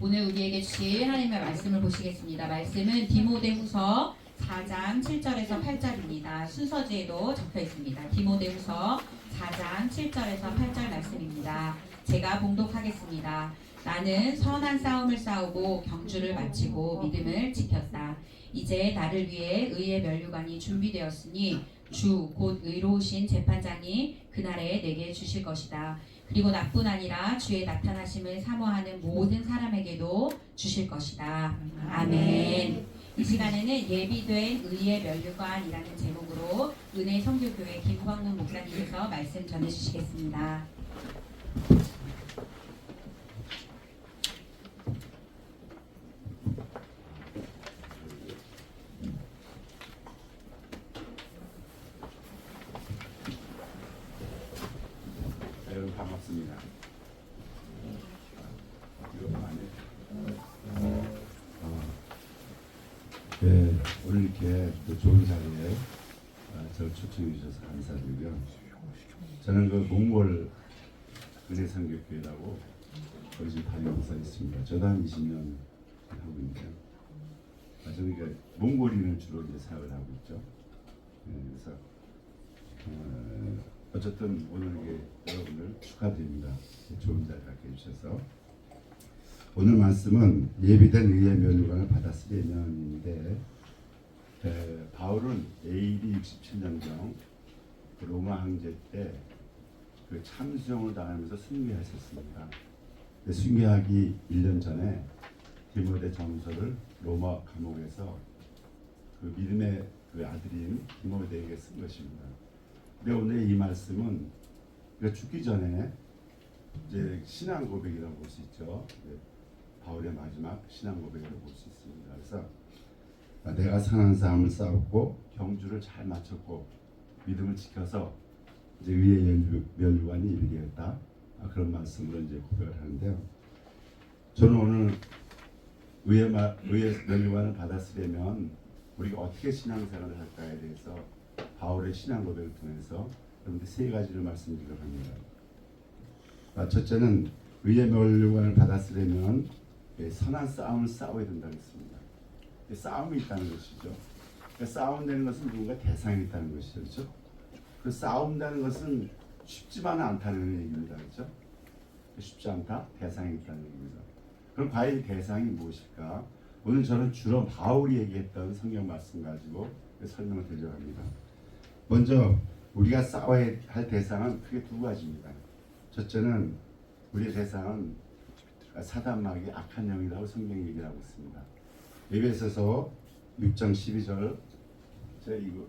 오늘 우리에게 주실 하나님의 말씀을 보시겠습니다. 말씀은 디모데후서 4장 7절에서 8절입니다. 순서지에도 적혀 있습니다. 디모데후서 4장 7절에서 8절 말씀입니다. 제가 봉독하겠습니다. 나는 선한 싸움을 싸우고 경주를 마치고 믿음을 지켰다. 이제 나를 위해 의의 면류관이 준비되었으니 주 곧 의로우신 재판장이 그날에 내게 주실 것이다. 그리고 나뿐 아니라 주의 나타나심을 사모하는 모든 사람에게도 주실 것이다. 아멘. 이 시간에는 예비된 의의 면류관이라는 제목으로 은혜 성교교회 김광문 목사님께서 말씀 전해주시겠습니다. 여러분 반갑습니다. 네, 오늘 이렇게 또 좋은 자리에 저를 초청해 주셔서 감사드리고요. 저는 그 몽골 은혜선교교회라고 거기 지금 다니면서 있습니다. 저도 한 20년 하고 있는데요. 저는 그 몽골인을 주로 이제 사역을 하고 있죠. 그래서 어쨌든 오늘 여러분을 축하드립니다. 좋은 자리 갖게 해주셔서. 오늘 말씀은 예비된 의의 면류관을 받았으려면인데, 바울은 AD 67년경 로마 황제 때 그 참수형을 당하면서 순교했었습니다. 순교하기 1년 전에 디모데 전서를 로마 감옥에서 그 믿음의 그 아들인 디모데에게 쓴 것입니다. 근데 오늘 이 말씀은 그러니까 죽기 전에 이제 신앙 고백이라고 볼 수 있죠. 바울의 마지막 신앙 고백이라고 볼 수 있습니다. 그래서 내가 선한 싸움을 싸웠고 경주를 잘 마쳤고 믿음을 지켜서 이제 의의 면류관이 이르되었다. 그런 말씀으로 이제 고백을 하는데요. 저는 오늘 의의 면류관을 받았으려면 우리가 어떻게 신앙생활을 할까에 대해서 바울의 신앙 고백을 통해서 여러분들 세 가지를 말씀드리려고 합니다. 첫째는 의의 면류관을 받았으려면 선한 싸움을 싸워야 된다고 했습니다. 싸움이 있다는 것이죠. 싸운다는 것은 누군가 대상이 있다는 것이죠. 그렇죠? 그 싸운다는 것은 쉽지만은 않다는 얘기입니다. 그렇죠? 쉽지 않다? 대상이 있다는 얘기입니다. 그럼 과연 이 대상이 무엇일까? 오늘 저는 주로 바울이 얘기했던 성경 말씀 가지고 설명을 드리려고 합니다. 먼저 우리가 싸워야 할 대상은 크게 두 가지입니다. 첫째는 우리의 대상은 사단마귀 악한 영이라고 성경이 얘기를 하고 있습니다. 에베소서 6장 12절 제가 이거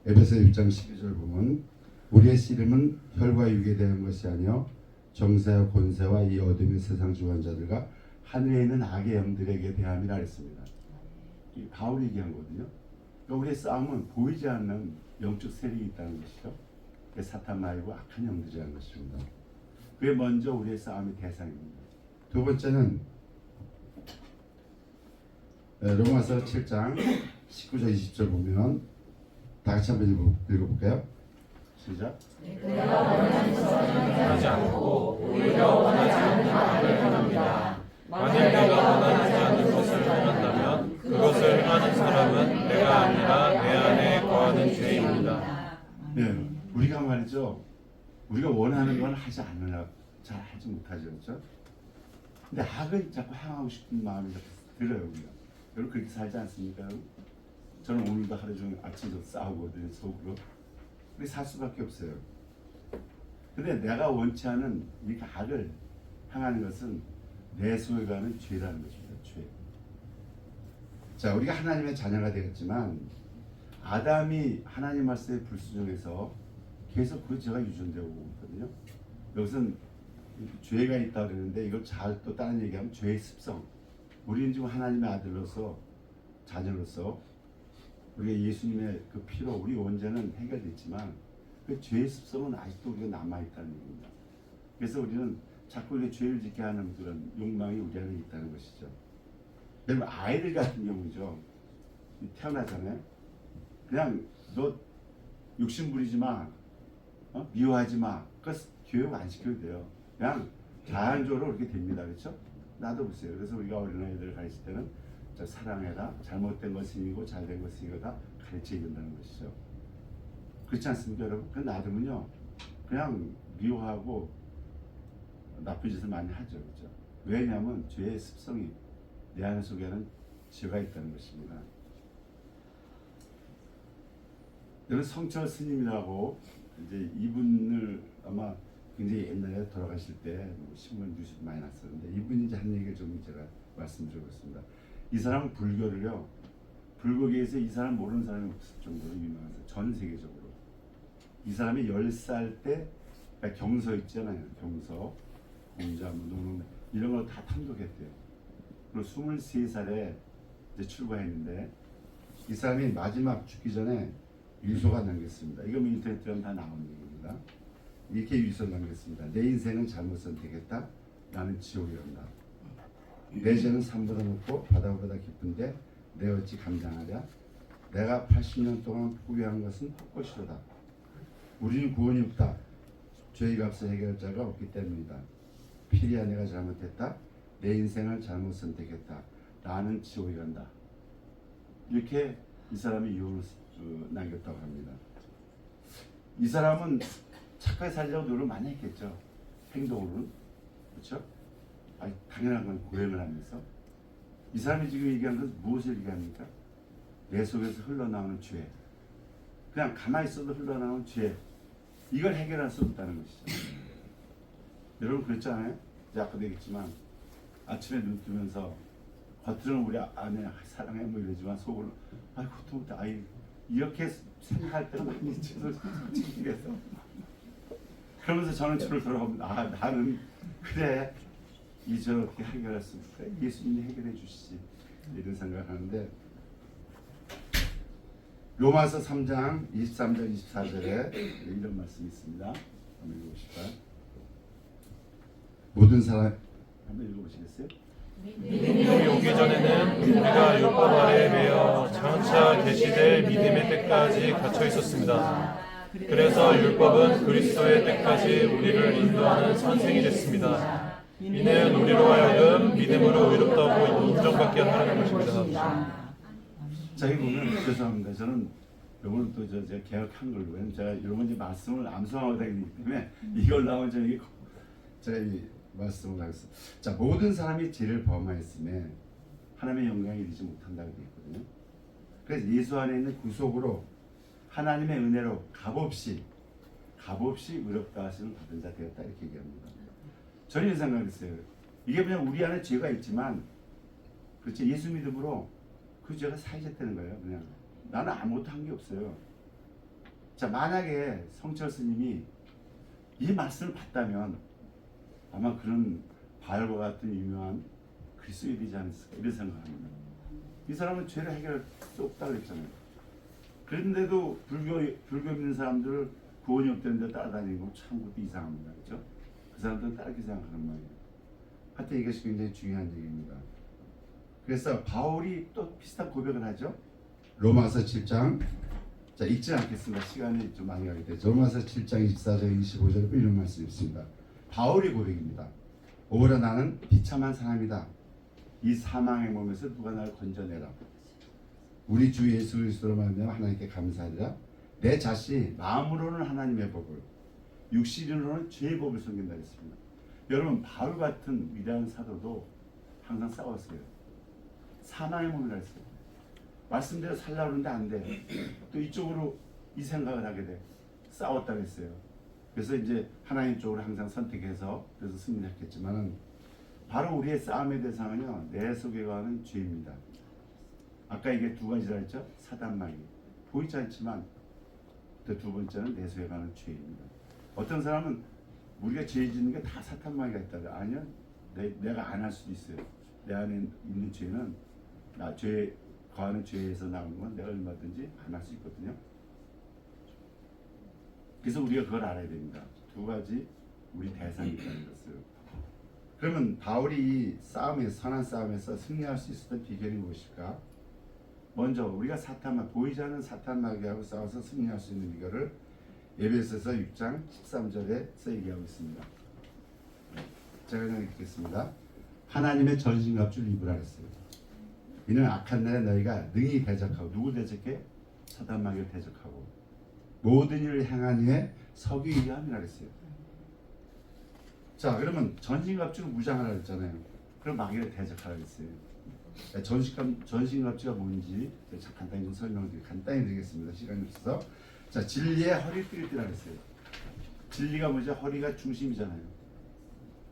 에베소 6장 12절 보면 우리의 씨름은 혈과 육에 대한 것이 아니요 정세와 권세와 이 어둠의 세상 주관자들과 하늘에 있는 악의 영들에게 대함이라 했습니다. 이 바울이 얘기한 거거든요. 그러니까 우리의 싸움은 보이지 않는 영적 세력이 있다는 것이죠. 사탄 마귀고 악한 영들이라는 것입니다. 그게 먼저 우리의 싸움의 대상입니다. 두 번째는 로마서 7장 19절 20절 보면 다 같이 한번 읽어볼까요? 시작. 내가 원하는 것은 하지 않고 오히려 원하지 않는 바를 행합니다. 만일 내가 원하지 않는 것을 행한다면 그것을 하는 사람은 내가 아니라 내 안에 거하는 죄입니다. 네, 우리가 말이죠. 우리가 원하는 건 하지 않으려 잘 하지 못하죠, 그렇죠? 근데 악은 자꾸 향하고 싶은 마음이 들어요, 우리가. 여러분 그렇게 살지 않습니까? 저는 오늘도 하루 종일 아침부터 싸우거든요, 속으로. 근데 살 수밖에 없어요. 근데 내가 원치 않은 이 악을 향하는 것은 내 속에 가는 죄라는 것입니다. 죄. 자, 우리가 하나님의 자녀가 되었지만 아담이 하나님 말씀에 불순종해서 계속 그 죄가 유전되고 있거든요. 여기서는 죄가 있다 그러는데 이걸 잘 또 다른 얘기하면 죄의 습성. 우리는 지금 하나님의 아들로서 자녀로서 우리가 예수님의 그 피로 우리 원죄는 해결됐지만 그 죄의 습성은 아직도 우리가 남아있다는 얘기입니다. 그래서 우리는 자꾸 우리가 죄를 짓게 하는 그런 욕망이 우리 안에 있다는 것이죠. 여러분 아이들 같은 경우죠. 태어나잖아요. 그냥 너 욕심 부리지 마, 미워하지 마, 그러니까 교육 안 시켜도 돼요. 그냥 자연적으로 그렇게 됩니다. 그렇죠? 나도 보세요. 그래서 우리가 어린아이들 가르칠 때는 저 사랑해라, 잘못된 것은 이고 잘된 것은 이거다 가르쳐야 된다는 것이죠. 그렇지 않습니까, 여러분? 그 놔두면요, 그냥 미워하고 나쁜 짓을 많이 하죠, 그렇죠? 왜냐하면 죄의 습성이 내 안에 속에는 죄가 있다는 것입니다. 여러분 성철 스님이라고 이제 이분을 아마 굉장히 옛날에 돌아가실 때 신문 뉴스도 많이 났었는데 이분이 이제 한 얘기를 좀 제가 말씀드리겠습니다. 이 사람은 불교를요, 불교계에서 이 사람 모르는 사람이 없을 정도로 유명해서 전 세계적으로 이 사람이 10살 때 그러니까 경서 있잖아요. 경서, 공자, 농 이런 걸 다 탐독했대요. 그리고 23살에 이제 출가했는데 이 사람이 마지막 죽기 전에 유서가 남겼습니다. 이거 뭐 인터넷에 가면 다 나오는 얘기입니다. 이렇게 유서를 남겼습니다. 내 인생은 잘못 선택했다. 나는 지옥에 간다. 내 죄는 산보다 높고 바다보다 깊은데 내 어찌 감당하랴. 내가 80년 동안 포기한 것은 헛것이로다. 우리는 구원이 없다. 죄의 값을 해결할 자가 없기 때문이다. 피리야 내가 잘못했다. 내 인생을 잘못 선택했다. 나는 지옥에 간다. 이렇게 이 사람이 유언을 남겼다고 합니다. 이 사람은 착하게 살려고 노력을 많이 했겠죠. 행동으로는. 그렇죠? 아니, 당연한 건 고행을 하면서. 이 사람이 지금 얘기하는 것은 무엇을 얘기합니까? 내 속에서 흘러나오는 죄. 그냥 가만히 있어도 흘러나오는 죄. 이걸 해결할 수 없다는 것이죠. 여러분 그렇잖아요? 이제 아까도 얘기했지만 아침에 눈 뜨면서 겉으로는 우리 아내 사랑해 뭐 이러지만 속으로 아이고 또 아이 이렇게 생각할 때가 많이 있죠. 솔직히 얘기해서. 그러면서 저는 저를 돌아보면 아 나는 그래 이제 어떻게 해결할 수 있을까? 예수님이 해결해 주시지 이런 생각을 하는데 로마서 3장 23절 24절에 이런 말씀이 있습니다. 한번 읽어보실까요? 모든 사람 한번 읽어보시겠어요? 믿음이 오기 전에는 우리가 율법 아래에 매여 장차 계시될 믿음의 때까지 갇혀 있었습니다. 그래서 율법은 그리스도의 때까지 우리를 인도하는 선생이 됐습니다. 이는 우리로 하여금 믿음으로 의롭다고 인정받게 하는 것입니다. 자, 여기 보면 죄송합니다. 저는 요거는 또 제가 개혁 한글로 제가 이런 건 이제 말씀을 암송하고 다니기 때문에 이걸 나오면 제가 이 말씀을 하겠습니다. 자, 모든 사람이 죄를 범하였음에 하나님의 영광이 이르지 못한다고 되어 있거든요. 그래서 예수 안에 있는 구속으로 하나님의 은혜로 값없이 의롭다 하시는 받은 자 되었다 이렇게 얘기합니다. 저는 이런 생각했어요. 이게 그냥 우리 안에 죄가 있지만 그렇지 예수 믿음으로 그 죄가 사해졌다는 거예요. 그냥 나는 아무것도 한 게 없어요. 자, 만약에 성철 스님이 이 말씀을 봤다면 아마 그런 바알과 같은 유명한 그리스도인이 되지 않았을까 이런 생각합니다. 이 사람은 죄를 해결할 수 없다 그랬잖아요. 그런데도 불교 믿는 사람들을 구원이 없다는 데 따라다니는 건 참 그것도 이상합니다. 그렇죠? 그 사람들은 다르게 생각하는 말이에요. 하여튼 이것이 굉장히 중요한 얘기입니다. 그래서 바울이 또 비슷한 고백을 하죠. 로마서 7장 자 읽지 않겠습니다. 시간이 좀 많이 가기 때문에 로마서 7장 24절 25절에 이런 말씀이 있습니다. 바울의 고백입니다. 오라 나는 비참한 사람이다. 이 사망의 몸에서 누가 나를 건져내라. 우리 주 예수 그리스도로 말미암아 하나님께 감사하리라. 내 자신이 마음으로는 하나님의 법을 육신으로는 죄의 법을 섬긴다 했습니다. 여러분 바울 같은 위대한 사도도 항상 싸웠어요. 사망의 몸이라 했어요. 말씀대로 살려고 하는데 안 돼. 또 이쪽으로 이 생각을 하게 돼. 싸웠다고 했어요. 그래서 이제 하나님 쪽으로 항상 선택해서 그래서 승리했겠지만은 바로 우리의 싸움의 대상은요 내 속에 가는 죄입니다. 아까 이게 두 가지라 했죠. 사단마귀 보이지 않지만 또 두 번째는 내 속에 가는 죄입니다. 어떤 사람은 우리가 죄 짓는 게 다 사탄마귀가 있다고 아니요 내가 안 할 수도 있어요. 내 안에 있는 죄는 나 죄 거하는 죄에서 나온 건 내가 얼마든지 안 할 수 있거든요. 그래서 우리가 그걸 알아야 됩니다. 두 가지 우리 대상이 있다는 것을. 그러면 바울이 이 싸움에서 선한 싸움에서 승리할 수 있었던 비결이 무엇일까? 먼저 우리가 보이지 않는 사탄 마귀하고 싸워서 승리할 수 있는 비결을 에베소서 6장 13절에서 얘기하고 있습니다. 제가 그냥 읽겠습니다. 하나님의 전신갑주를 입으라 했어요. 이는 악한 날에 너희가 능히 대적하고, 누구 대적해? 사단 마귀를 대적하고 모든 일을 행한 후에 서기 위함이라 했어요. 자, 그러면 전신갑주를 무장하라 했잖아요. 그럼 마귀를 대적하라 했어요. 전신갑주가 뭔지 제가 간단히 좀 설명드리겠습니다. 시간이 없어서. 자, 진리의 허리띠를 띠라 했어요. 진리가 뭐죠? 허리가 중심이잖아요.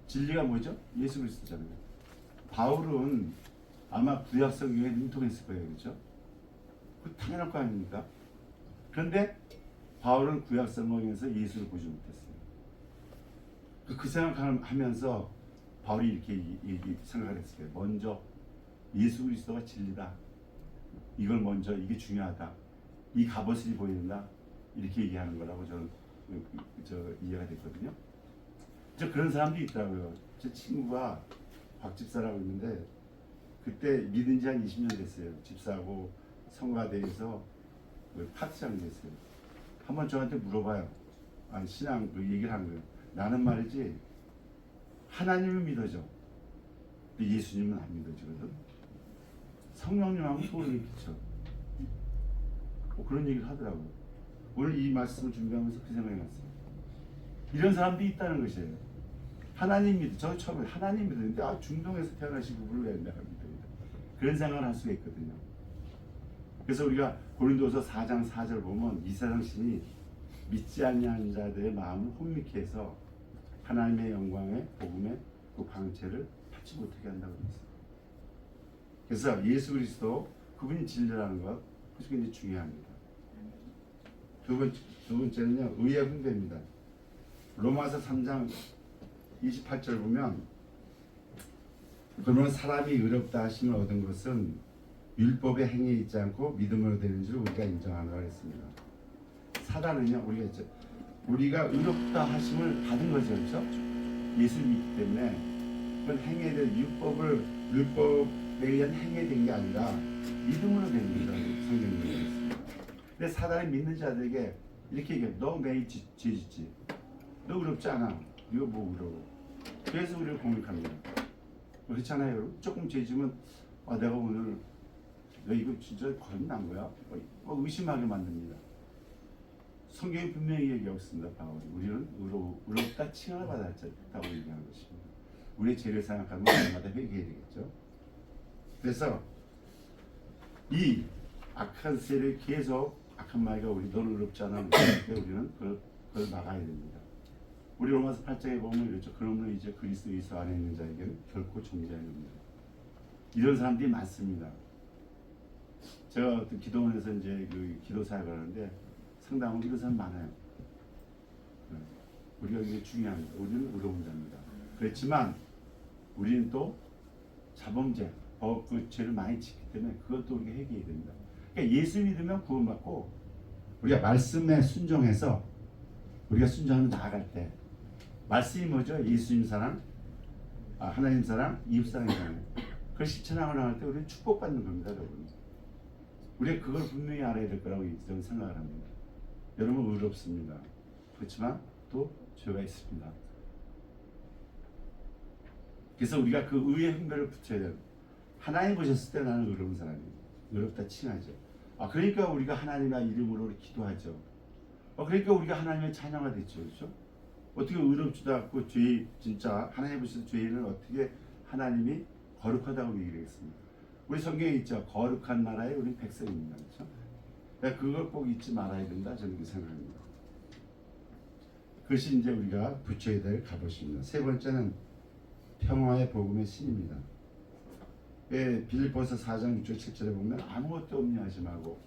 진리가 뭐죠? 예수 그리스도잖아요. 바울은 아마 구약 성경에 능통했을 거예요, 그렇죠? 그 당연할 거 아닙니까? 그런데 바울은 구약 성경에서 예수를 보지 못했어요. 그 생각하면서 바울이 이렇게 생각을 했어요. 먼저 예수 그리스도가 진리다. 이걸 먼저, 이게 중요하다. 이 갑옷을 입어야 된다. 이렇게 얘기하는 거라고 저는 이해가 됐거든요. 그런 사람도 있더라고요. 제 친구가 박 집사라고 있는데 그때 믿은 지 한 20년 됐어요. 집사하고 성가대에서 파트장 됐어요. 한번 저한테 물어봐요. 아니, 신앙 얘기를 하는 거예요. 나는 말이지 하나님을 믿어져. 근데 예수님은 안 믿어지거든. 성령님하고 소원이 끼쳐. 그런 얘기를 하더라고요. 오늘 이 말씀을 준비하면서 그 생각이 났어요. 이런 사람도 있다는 것이에요. 하나님 믿어. 저 처음에 하나님 믿었는데 중동에서 태어나신 분을 왜 내가 믿어요? 그런 생각을 할 수가 있거든요. 그래서 우리가 고린도서 4장 4절 보면 이 세상 신이 믿지 아니하는 자들의 마음을 혼미케 해서 하나님의 영광의 복음의 그 방체를 받지 못하게 한다고 그랬어요. 그래서 예수 그리스도 그분이 진리라는 것, 그것이 굉장히 중요합니다. 두 번째는요, 의의 훈배입니다. 로마서 3장 28절 보면, 그러면 사람이 의롭다 하심을 얻은 것은 율법의 행위에 있지 않고 믿음으로 되는 줄 우리가 인정하노라 했습니다. 사단은요, 우리가 의롭다 하심을 받은 거죠, 그렇죠? 예수를 믿기 때문에 그건 행해야 될 율법에 의한 행위에 된 게 아니라 믿음으로 된 거라고 성경이 얘기했습니다. 근데 사단이 믿는 자들에게 이렇게 얘기해요. 너 매일 죄 짓지. 너 의롭지 않아. 이거 뭐 의로워. 그래서 우리를 공격합니다. 그렇잖아요, 여러분. 조금 죄 지면 내가 오늘 너 이거 진짜 거짓난 거야? 의심하게 만듭니다. 성경이 분명히 얘기하고 있습니다. 바울이 우리는 의롭다 칭함을 받았다고 얘기하는 것입니다. 우리의 죄를 생각하면 날마다 회개해야 되겠죠. 그래서 이 악한 세를 계속 악한 마귀가 너는 의롭지 않아. 우리는 그걸 막아야 됩니다. 우리 로마서 8장에 보면 이렇죠. 그러므로 이제 그리스도 예수 안에 있는 자에게는 결코 존재하는 겁니다. 이런 사람들이 많습니다. 제가 어떤 기도원에서 이제 기도 사역을 하는데 상당히 이런 사람 많아요. 우리가 이게 중요합니다. 우리는 의로운 자입니다. 그렇지만 우리는 또 자범죄, 그 죄를 많이 짓기 때문에 그것도 우리가 해결해야 됩니다. 그러니까 예수 믿으면 구원받고 우리가 말씀에 순종해서 우리가 순종하며 나아갈 때 말씀이 뭐죠? 예수님 사랑, 하나님 사랑, 이웃 사랑이잖아요. 그걸 실천하고 나갈 때 우리는 축복받는 겁니다, 여러분. 우리가 그걸 분명히 알아야 될 거라고 저는 생각을 합니다. 여러분 의롭습니다. 그렇지만 또 죄가 있습니다. 그래서 우리가 그 의의 흥배를 붙여야 돼요. 하나님 보셨을 때 나는 의로운 사람이에요. 의롭다 칭하죠. 그러니까 우리가 하나님의 이름으로 기도하죠. 그러니까 우리가 하나님의 자녀가 됐죠. 그렇죠? 어떻게 의롭지도 않고 진짜 하나님 보실 죄인은 어떻게 하나님이 거룩하다고 얘기를 했습니다. 우리 성경에 있죠. 거룩한 나라의 우리 백성입니다. 그렇죠? 그걸 꼭 잊지 말아야 된다. 저는 그렇게 생각합니다. 그것이 이제 우리가 붙여야 될 갑옷입니다. 세 번째는 평화의 복음의 신입니다. 빌립보서 4장 6절 7절에 보면 아무것도 없냐 하지 말고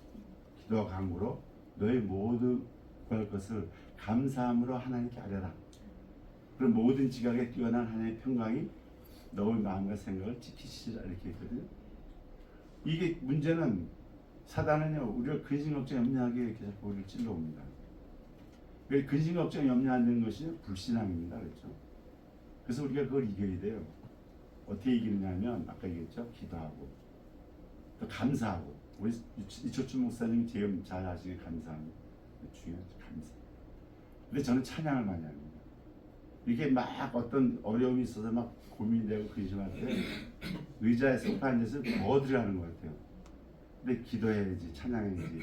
기도와 간구로 너의 모든 것을 감사함으로 하나님께 아뢰라. 그럼 모든 지각에 뛰어난 하나님의 평강이 너의 마음과 생각을 지키시리라 이렇게 했거든요. 이게 문제는 사단은요 우리가 근심 걱정 염려하게 이렇게 자꾸 우리를 찔러옵니다. 근심 걱정 염려하는 것이 불신앙입니다. 그렇죠? 그래서 우리가 그걸 이겨야 돼요. 어떻게 이기느냐면 아까 얘기했죠. 기도하고 또 감사하고 우리 이초춘 목사님이 제일 잘 아시게 감사합니다. 중요하죠. 감사. 근데 저는 찬양을 많이 합니다. 이게 막 어떤 어려움이 있어서 막 고민되고 근심할 때 의자에 소파 앉아서 더 들어가는 것 같아요. 근데 기도해야지, 찬양해야지.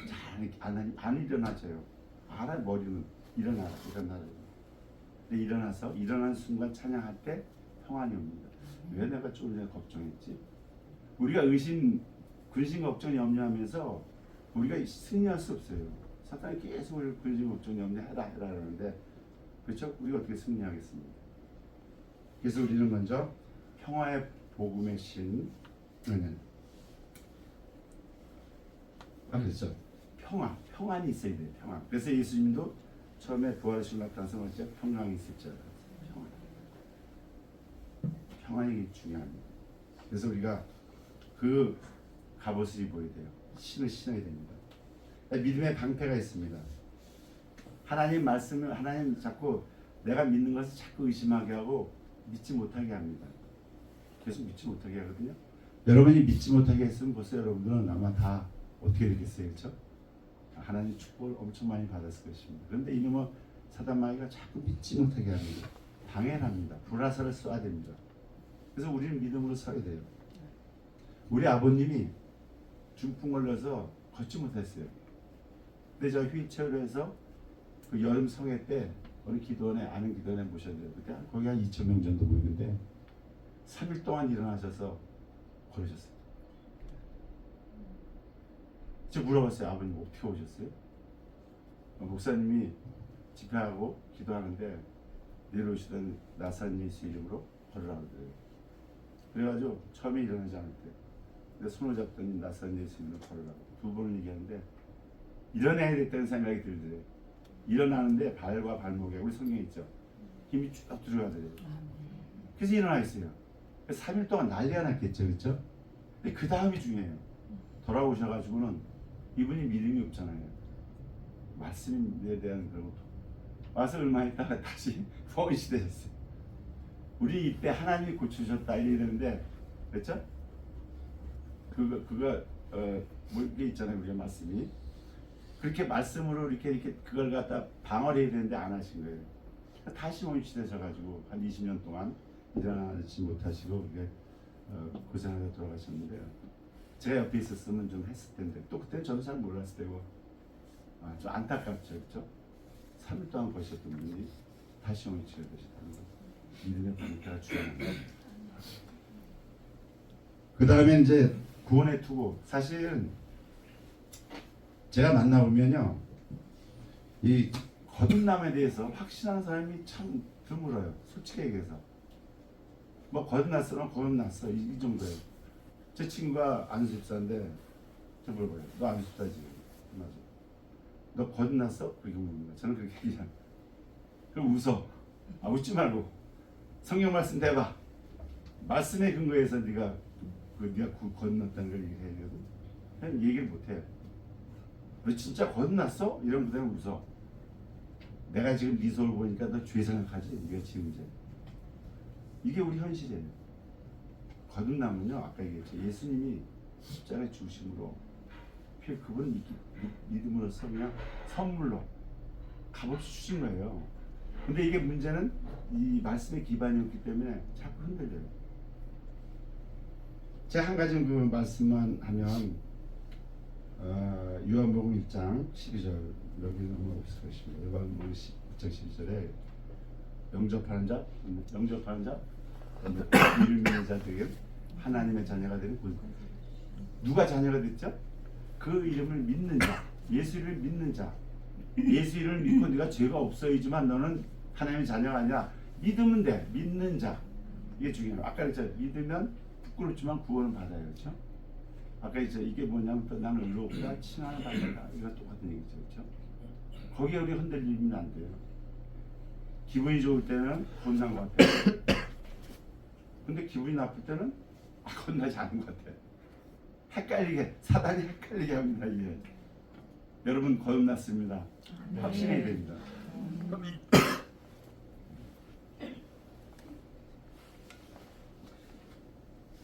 안 일어나져요. 알아, 머리는 일어나. 근데 일어난 순간 찬양할 때 평안이 옵니다. 왜 내가 조금 전에 걱정했지? 우리가 근심, 걱정, 염려하면서 우리가 승리할 수 없어요. 사탄이 계속 우리를 근심, 걱정, 염려해라 하는데, 그렇죠? 우리가 어떻게 승리하겠습니까? 그래서 우리는 먼저 평화의 복음의 신은 그렇죠. 평안이 있어야 돼요. 평안. 그래서 예수님도 처음에 부활하신 나타나서 뭐죠? 평강이 있을 줄 알았어요. 평안이 중요합니다. 그래서 우리가 그 갑옷을 입어야 돼요. 신을 신어야 됩니다. 믿음의 방패가 있습니다. 하나님 말씀을 하나님 자꾸 내가 믿는 것을 자꾸 의심하게 하고 믿지 못하게 합니다. 계속 믿지 못하게 하거든요. 여러분이 믿지 못하게 했으면 벌써 여러분들은 아마 다 어떻게 되겠어요, 그렇죠? 하나님 축복을 엄청 많이 받았을 것입니다. 그런데 이놈은 사단 마귀가 자꾸 믿지 못하게 합니다. 방해합니다. 불화살을 쏴야 됩니다. 그래서 우리는 믿음으로 서야 돼요. 우리 아버님이 중풍 걸려서 걷지 못했어요. 근데 저 휠체어로 해서 그 여름 성회 때 어느 기도원에 아는 기도원에 모셨는데 그때 거기 한 2,000명 정도 모이는데 3일 동안 일어나셔서 걸으셨어요. 제가 물어봤어요. 아버님 어떻게 오셨어요? 목사님이 집회하고 기도하는데 내려오시던 나산 예수 이름으로 걸으라고 그래요. 그래가지고 처음에 일어나지 않았대요. 근데 손을 잡더니 나산 예수 이름으로 걸으라고 두 번을 얘기하는데 일어나야 됐다는 생각이 들더래요. 일어나는데 발과 발목에 우리 성경에 있죠. 힘이 쭉 들어가더래요. 그래서 일어나 있어요. 3일 동안 난리가 났겠죠. 그렇죠? 근데 그 다음이 중요해요. 돌아오셔가지고는 이분이 믿음이 없잖아요. 말씀에 대한 그런 것도 와서 얼마 있다가 다시 포인시 되셨어요. 우리 이때 하나님이 고쳐주셨다 이러는데 그렇죠? 그거 뭐 이게 있잖아요. 우리가 말씀이 그렇게 말씀으로 이렇게 그걸 갖다 방어를 해야 되는데 안 하신 거예요. 다시 원시 되셔가지고 한 20년 동안 일어나지 못하시고 이게 고생하다 돌아가셨는데요. 제가 옆에 있었으면 좀 했을 텐데 또 그때는 저도 잘 몰랐을 때고 좀 안타깝죠, 그렇죠? 3일 동안 거셨던 분이 다시 원치가 되셨다는 거. 믿음의 방패가 중요합니다. 그 다음에 이제 구원의 투구. 사실은 제가 만나보면요, 이 거듭남에 대해서 확신하는 사람이 참 드물어요. 솔직히 얘기해서. 뭐 거듭났으면 거듭났어 이 정도예요. 제 친구가 안수집사인데 저 물어봐요. 너 안수집사지? 맞아. 너 거듭났어? 그렇게 묻는 저는 그렇게 얘기해요. 그럼 웃어. 웃지 말고 성경 말씀 대봐. 말씀에 근거해서 네가 거듭났다는 걸 얘기해야 되고 그냥 얘기를 못해요. 너 진짜 거듭났어? 이런 그대로 웃어. 내가 지금 네 소를 보니까 너 죄 생각하지? 네가 지금 이제 이게 우리 현실이에요. 거듭남은요, 아까 얘기했죠. 예수님이 십자가에 죽으심으로 그분 믿음으로써 그냥 선물로 값없이 주신 거예요. 근데 이게 문제는 이 말씀의 기반이 없기 때문에 자꾸 흔들려요. 제가 한 가지 그 말씀만 하면 요한복음 1장 12절 여기는 뭐 없을 것입니다. 요한복음 1장 12절에 영접하는 자 이를 믿는 자들에게 하나님의 자녀가 되는 군. 누가 자녀가 됐죠? 그 이름을 믿는 자, 예수 이름을 믿는 자. 예수 이름을 믿고 네가 죄가 없어야지만 너는 하나님의 자녀가 아니라 믿으면 돼. 믿는 자. 이게 중요해요. 아까 그랬죠. 믿으면 부끄럽지만 구원을 받아요. 그렇죠? 아까 이게 뭐냐면 또 나는 의롭다, 칭함을 받는다. 이거 똑같은 얘기죠. 그렇죠? 거기에 우리 흔들리면 안 돼요. 기분이 좋을 때는 겁난 것 같아요. 근데 기분이 나쁠 때는 겁나지 않은 것 같아요. 사단이 헷갈리게 합니다. 이게. 여러분 거듭났습니다. 확신해야 됩니다.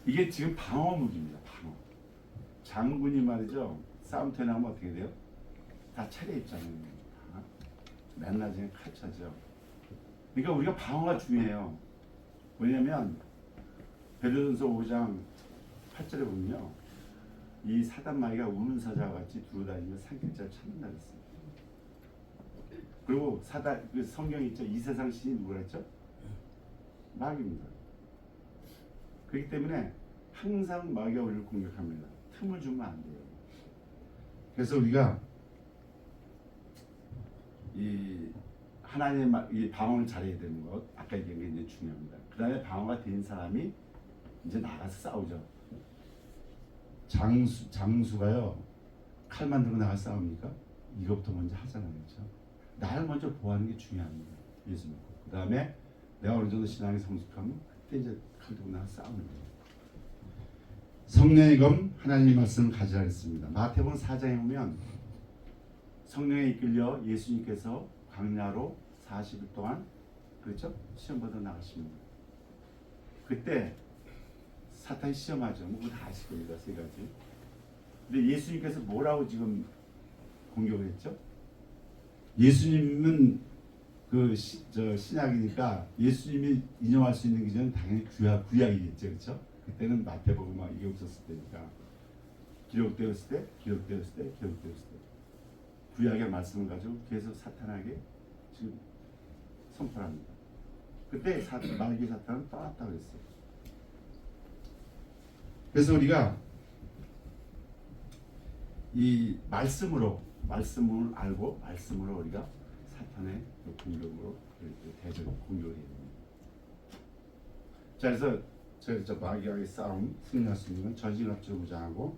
이게 지금 방어 무기입니다. 방어. 장군이 말이죠. 싸움터에 나면 어떻게 돼요? 다 차려입잖아요. 맨 나중에 칼차죠. 그러니까 우리가 방어가 중요해요. 왜냐하면 베드로전서 5장 8절에 보면요, 이 사단 마귀가 우는 사자와 같이 두루다니며 산길자를 찾는다 그랬어요. 그리고 사단 그 성경 있죠. 이 세상 신이 누구라 했죠? 마귀입니다. 그렇기 때문에 항상 마귀가 우리를 공격합니다. 틈을 주면 안 돼요. 그래서 우리가 이 하나님의 이 방어를 잘해야 되는 것, 아까 얘기한 게 이제 중요합니다. 그 다음에 방어가 된 사람이 이제 나가서 싸우죠. 장수가요, 칼만 들고 나가 싸웁니까? 이것부터 먼저 하잖아요, 그렇죠? 나를 먼저 보호하는 게 중요합니다. 예수 믿고. 그 다음에 내가 어느 정도 신앙이 성숙하면 그때 이제 칼 들고 나가 싸우는 거예요. 성령의 검 하나님의 말씀을 가지라 했습니다. 마태복음 4장에 보면 성령에 이끌려 예수님께서 광야로 40일 동안 그렇죠? 시험 받아 나가십니다. 그때 사탄이 시험하죠. 뭐 그거 다 아실 겁니다. 세 가지. 근데 예수님께서 뭐라고 지금 공격을 했죠? 예수님은 그 신약이니까 예수님이 인정할 수 있는 기준은 당연히 구약이겠죠, 그렇죠? 그때는 마태복음 막 이게 없었을 때니까 기록되었을 때 구약의 말씀을 가지고 계속 사탄에게 지금 선포합니다. 그때 마귀 사탄은 떠났다고 했어요. 그래서 우리가 이 말씀을 알고 말씀으로 우리가 사탄의 공격으로 대적 공격을 해야 됩니다. 자, 그래서 저 마귀와의 싸움 승리할 수 있는 건 전신갑주를 무장하고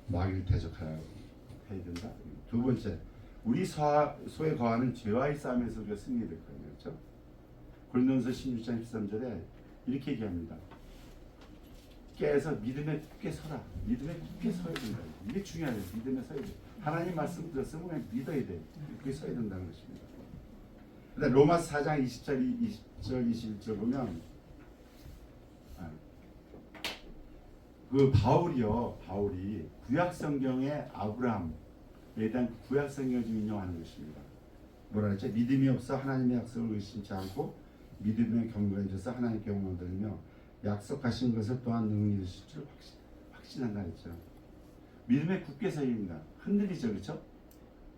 마귀를 대적해야 된다. 두 번째, 우리 소에 거하는 죄와의 싸움에서 우리가 승리될 거예요. 그렇죠? 고린도전서 16장 13절에 이렇게 얘기합니다. 깨서 믿음에 굳게 서라. 믿음에 굳게 서야 된다. 이게 중요해요. 믿음에 서야 돼. 하나님 말씀 들었으면 그냥 믿어야 돼. 그렇게 서야 된다는 것입니다. 근데 로마서 4장 20절 21절 보면 그 바울이 구약 성경의 아브라함에 대한 구약 성경을 좀 인용하는 것입니다. 뭐라 그랬죠? 믿음이 없어 하나님의 약속을 의심치 않고 믿음에 경건해져서 하나님께 영광을 돌리며 약속하신 것을 또한 능히 이루실 줄 확신한다 했죠. 믿음에 굳게 서야 됩니다. 흔들리죠, 그렇죠?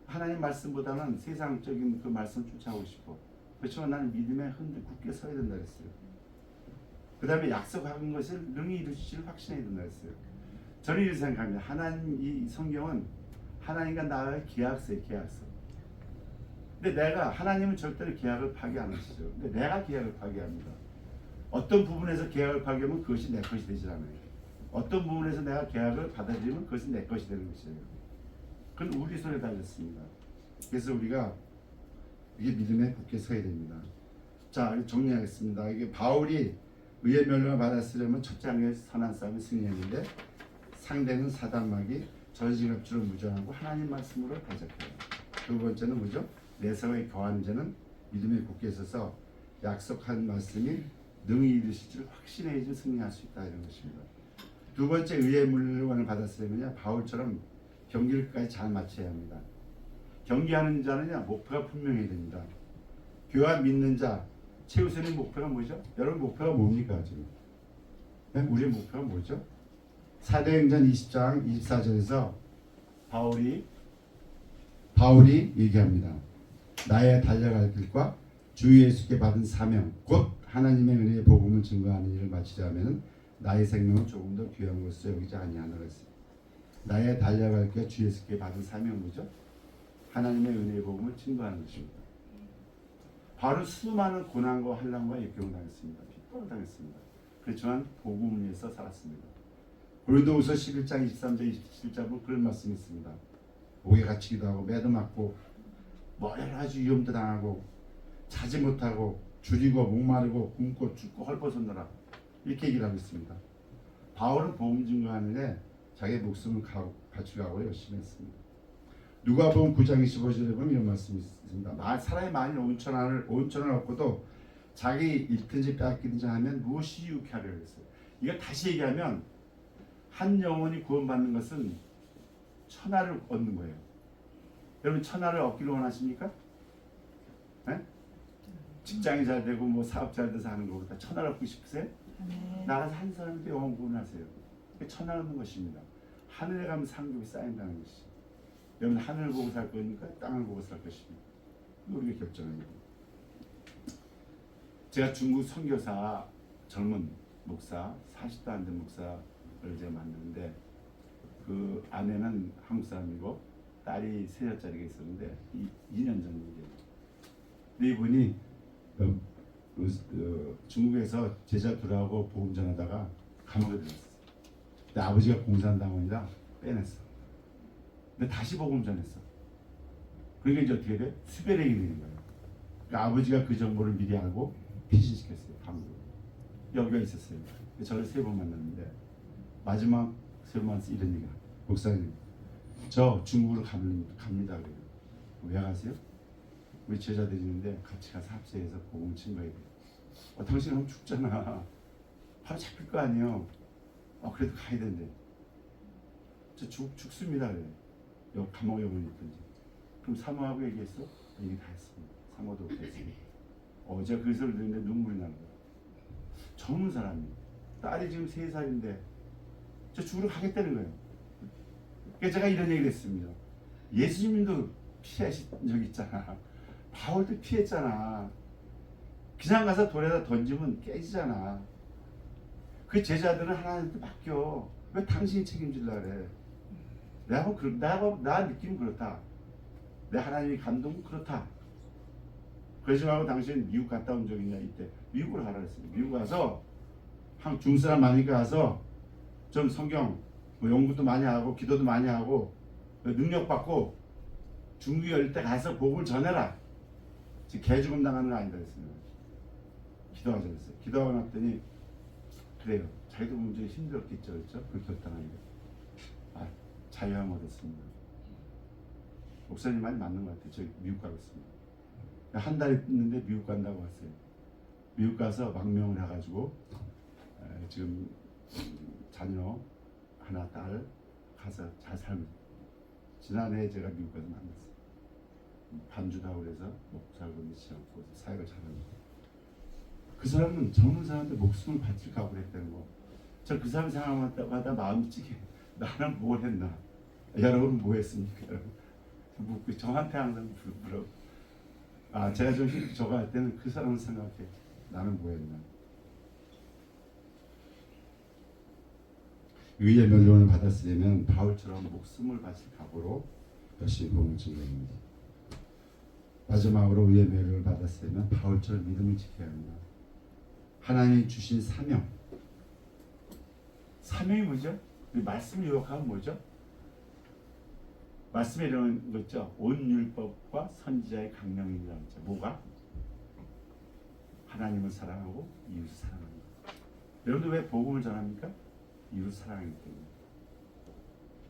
하나님 말씀보다는 세상적인 그 말씀 쫓아오고 싶어. 그렇지만 나는 믿음에 굳게 서야 된다 했어요. 그 다음에 약속한 것을 능히 이루실 줄 확신해야 된다 했어요. 저는 이렇게 생각합니다. 하나님 이 성경은 하나님과 나의 계약서예요, 계약서. 근데 내가 하나님은 절대로 계약을 파기 안 하시죠. 근데 내가 계약을 파기합니다. 어떤 부분에서 계약을 파기하면 그것이 내 것이 되지 않아요. 어떤 부분에서 내가 계약을 받아들이면 그것이 내 것이 되는 것이에요. 그건 우리 손에 달렸습니다. 그래서 우리가 이게 믿음에 굳게 서야 됩니다. 자, 정리하겠습니다. 이게 바울이 의의 멸망을 받았으려면 첫째 항에 선한 싸움을 승리했는데 상대는 사단 마귀 전신갑주로 무장하고 하나님 말씀으로 대적해요. 두 번째는 뭐죠? 내성에 거하는 자는 믿음에 굳게 서서 약속한 말씀이 능히 이루실 줄 확신해야지 승리할 수 있다 이런 것입니다. 두 번째 의의 물건을 받았으려면 바울처럼 경기를 끝까지 잘 마쳐야 합니다. 경기하는 자는 목표가 분명해야 됩니다. 교와 믿는 자 최우선의 목표가 뭐죠? 여러분 목표가 뭡니까 지금? 네? 우리의 목표가 뭐죠? 사도행전 20장 24절에서 바울이 얘기합니다. 나의 달려갈 길과 주 예수께 받은 사명 곧 하나님의 은혜의 복음을 증거하는 일을 마치자 하면 나의 생명은 조금 더 귀한 것으로 여기지 아니하노라 했습니다. 나의 달려갈 길과 주 예수께 받은 사명은 뭐죠? 하나님의 은혜의 복음을 증거하는 것입니다. 바로 수많은 고난과 환난과 역경을 당했습니다. 핍박을 당했습니다. 그렇지만 복음을 위해서 살았습니다. 고린도후서 11장 23절 27절 보면 그런 말씀이 있습니다. 옥에 갇히기도 하고 매도 맞고 뭐 여러 가지 위험도 당하고 자지 못하고 줄이고 목마르고 굶고 춥고 헐벗었노라 이렇게 얘기를 하고 있습니다. 바울은 복음 증거하는데 자기의 목숨을 바치고 열심히 했습니다. 누가복음 9장 25절에 보면 이런 말씀이 있습니다. 사람이 만일 온천을 얻고도 자기 잃든지 빼앗기든지 하면 무엇이 유익하려 했어요. 이거 다시 얘기하면 한 영혼이 구원받는 것은 천하를 얻는 거예요. 여러분 천하를 얻기를 원하십니까? 예? 직장이 잘 되고 뭐 사업 잘 돼서 하는 것보다 천하를 얻고 싶으세요? 나가서 한 사람한테 영혼 구원하세요. 그게 천하 얻는 것입니다. 하늘에 가면 상급이 쌓인다는 것이. 여러분 하늘을 보고 살 거니까 땅을 보고 살 것입니다. 우리가 결정하는 거예요. 제가 중국 선교사 젊은 목사 40도 안 된 목사를 제가 만났는데 그 아내는 한국 사람이고 딸이 3살짜리가 있었는데 2년 전 일이에요. 근데 이분이 중국에서 제자 둘하고 복음 전하다가 감옥에 들어갔어요. 근데 아버지가 공산당원이라 빼냈어. 근데 다시 복음 전했어. 그러니까 이제 어떻게 돼? 수배령이 되는 거예요. 그러니까 아버지가 그 정보를 미리 알고 피신시켰어요. 감옥으로. 여기가 있었어요. 저를 3번 만났는데 마지막 3번 만나서 이런 얘기야. 목사님, 저 중국으로 갑니다. 그래요. 왜 가세요? 우리 제자들이 있는데 같이 가서 합세해서 복음을 증거해야 돼요. 당신 너무 죽잖아. 바로 잡힐 거 아니에요. 그래도 가야 된대. 저 죽습니다. 그래. 여기 감옥에 오면 있든지. 그럼 사모하고 얘기했어? 얘기 다 했습니다. 사모도 했습니다. 제가 그 소리를 듣는데 눈물이 나는 거야. 젊은 사람이. 딸이 지금 3살인데 저 죽으러 가겠다는 거예요. 그래서 제가 이런 얘기를 했습니다. 예수님도 피하신 적 있잖아. 바울도 피했잖아. 그냥 가서 돌에다 던지면 깨지잖아. 그 제자들은 하나님한테 맡겨. 왜 당신이 책임질라 그래? 나 느낌은 그렇다. 내 하나님이 감동은 그렇다. 그러지 말고 당신 미국 갔다 온 적 있냐? 이때 미국으로 가라 그랬어요. 미국 가서 한 중사람 많으니까 가서 좀 성경 뭐 연구도 많이 하고 기도도 많이 하고 능력 받고 중국이 열릴 때 가서 복음을 전해라. 지금 개죽음 당하는 거 아니다 그랬어요. 기도하자 그랬어요. 기도하고 났더니 그래요. 자기도 보면 좀 힘들었겠죠, 그렇죠? 그 결단하니까 자유함 얻었습니다. 목사님 말이 맞는 것 같아요. 저 미국 가고 있습니다. 한 달 있는데 미국 간다고 왔어요. 미국 가서 망명을 해가지고 지금 자녀 하나 딸 가서 잘 살고 있어요. 지난해 제가 미국 가서 만났어요. 반주도 하고 그래서 먹고 살고 있지 않고 사회가 잘하는 거. 그 사람은 젊은 사람한테 목숨을 바칠 각오를 했다는 거. 저 그 사람 생각하다 마음이 찌개. 나는 뭘 했나? 여러분은 뭐 했습니까? 묻고 저한테 항상 물어. 제가 좀 힘들게 저거 할 때는 그 사람을 생각해. 나는 뭐 했나? 의의 멸론을 받았으려면 바울처럼 목숨을 바칠 각오로 열심히 복음을 증거합니다. 마지막으로 의의 멸론을 받았으려면 바울처럼 믿음을 지켜야 합니다. 하나님이 주신 사명. 사명이 뭐죠? 말씀을 요약하면 뭐죠? 말씀에 이런 거 있죠. 온 율법과 선지자의 강령이라고 했죠. 뭐가? 하나님을 사랑하고 이웃을 사랑합니다. 여러분들 왜 복음을 전합니까? 이웃 사랑하기 때문에.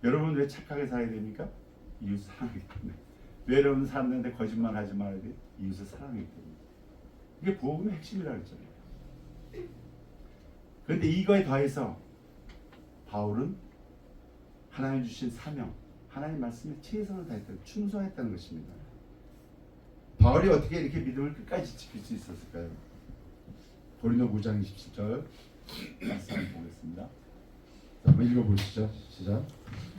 여러분 왜 착하게 살아야 됩니까? 이웃 사랑하기 때문에. 왜 여러분 사람들한테 거짓말 하지 말아야 돼? 이웃을 사랑하기 때문에. 이게 복음의 핵심이라고 했잖아요. 그런데 이거에 더해서 바울은 하나님 주신 사명, 하나님 말씀에 최선을 다했다는, 충성했다는 것입니다. 바울이 어떻게 이렇게 믿음을 끝까지 지킬 수 있었을까요? 고린도 9장 27절 말씀 보겠습니다. 한번 읽어보시죠. 시작.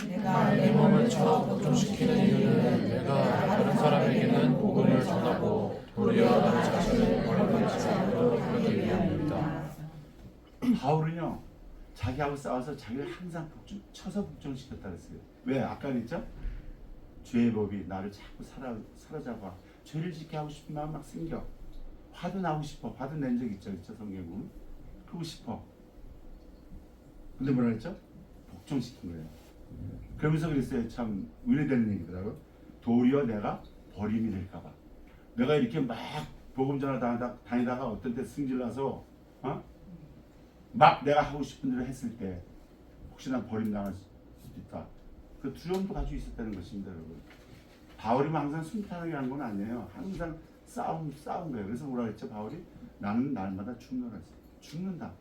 내가 내 몸을 쳐 복종시키는 이유는 내가 다른 사람에게는 복음을 전하고 도리어 나 자신을 버림받지 않도록 하기 위함입니다. 바울은요, 자기하고 싸워서 자기를 항상 쳐서 복종시켰다 그랬어요. 왜? 아까 그랬죠? 죄의 법이 나를 자꾸 사로잡아. 죄를 짓게 하고 싶은 마음 막 생겨. 화도 나고 싶어. 화도 낸 적 있죠, 그렇죠? 성경은 그러고 싶어. 근데 뭐라 그랬죠? 복종시킨 거예요. 그러면서 그랬어요. 참 은혜되는 얘기더라고요. 도리어 내가 버림이 될까봐. 내가 이렇게 막 복음 전하 다니다가 어떤 때 승질나서 막 내가 하고 싶은 대로 했을 때 혹시나 버림당할 수도 있다. 그 두려움도 가지고 있었다는 것입니다, 여러분. 바울이만 항상 순탄하게 한 건 아니에요. 항상 싸운 거예요. 그래서 뭐라 그랬죠, 바울이? 나는 날마다 죽노라 했어요. 죽는다.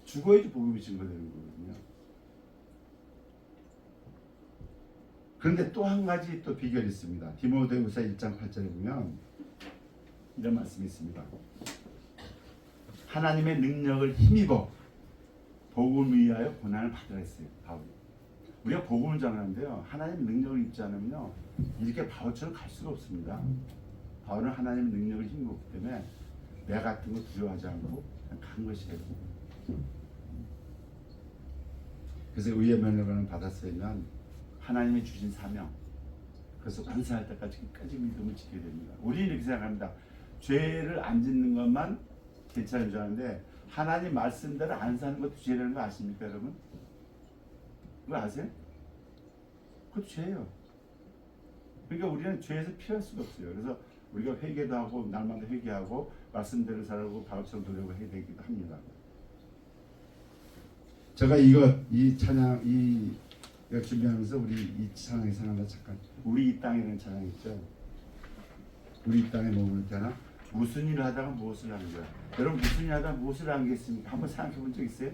죽어야지 복음이 증거되는 거거든요. 그런데 또 한 가지 또 비결이 있습니다. 디모데후서 1장 8절에 보면 이런 말씀이 있습니다. 하나님의 능력을 힘입어 복음을 위하여 고난을 받으라 했어요. 바울이. 우리가 복음을 전하는데요. 하나님의 능력을 입지 않으면요. 이렇게 바울처럼 갈 수가 없습니다. 바울은 하나님의 능력을 힘입었기 때문에 내 같은 거 두려워하지 않고 그냥 간 것이에요. 그래서 의의 면허를 받았으면 하나님이 주신 사명, 그래서 완성할 때까지 끝까지 믿음을 지켜야 됩니다. 우리는 이렇게 생각합니다. 죄를 안 짓는 것만 괜찮은 줄 아는데 하나님 말씀대로 안 사는 것도 죄라는 거 아십니까, 여러분? 그거 아세요? 그것도 죄예요. 그러니까 우리는 죄에서 피할 수가 없어요. 그래서 우리가 회개도 하고 날마다 회개하고 말씀대로 살고 바울처럼 노력을 해야 되기도 합니다. 제가 이 찬양 이거 준비하면서 우리 이 찬양이 생각나 잠깐. 우리 이 땅이라는 찬양 있죠. 우리 이 땅에 머무를 때나 무슨 일을 하다가 무엇을 하는 거야. 여러분 무슨 일을 하다가 무엇을 하는 게 있습니까? 한번 생각해 본 적 있어요?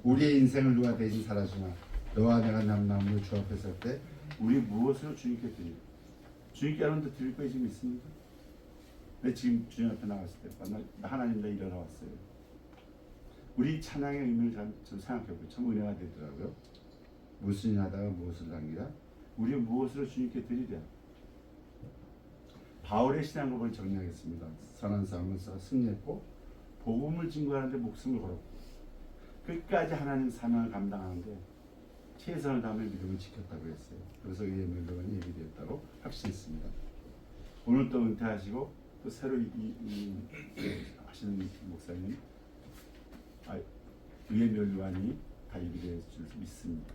우리의 인생을 누가 대신 살아주나 너와 내가 남남으로 주 앞에 설 때 우리 무엇으로 주님께 드리고 주님께 여러분들 드릴 거 지금 있습니까? 내 지금 주님 앞에 나왔을 때 나 하나님 나 일하러 왔어요. 우리 찬양의 의미를 좀 생각해보고 참 은혜가 되더라고요. 무슨 일 하다가 무엇을 남기라 우리 무엇으로 주님께 드리랴. 바울의 신앙고백을 정리하겠습니다. 선한 싸움을 써 승리했고 복음을 증거하는데 목숨을 걸었고 끝까지 하나님 사명을 감당하는데 최선을 다하며 믿음을 지켰다고 했어요. 그래서 의의 멸망이 얘기되었다고 확신했습니다. 오늘 또 은퇴하시고 또 새로 하시는 목사님 의의 멸류관이 다 예비될 줄 믿습니다.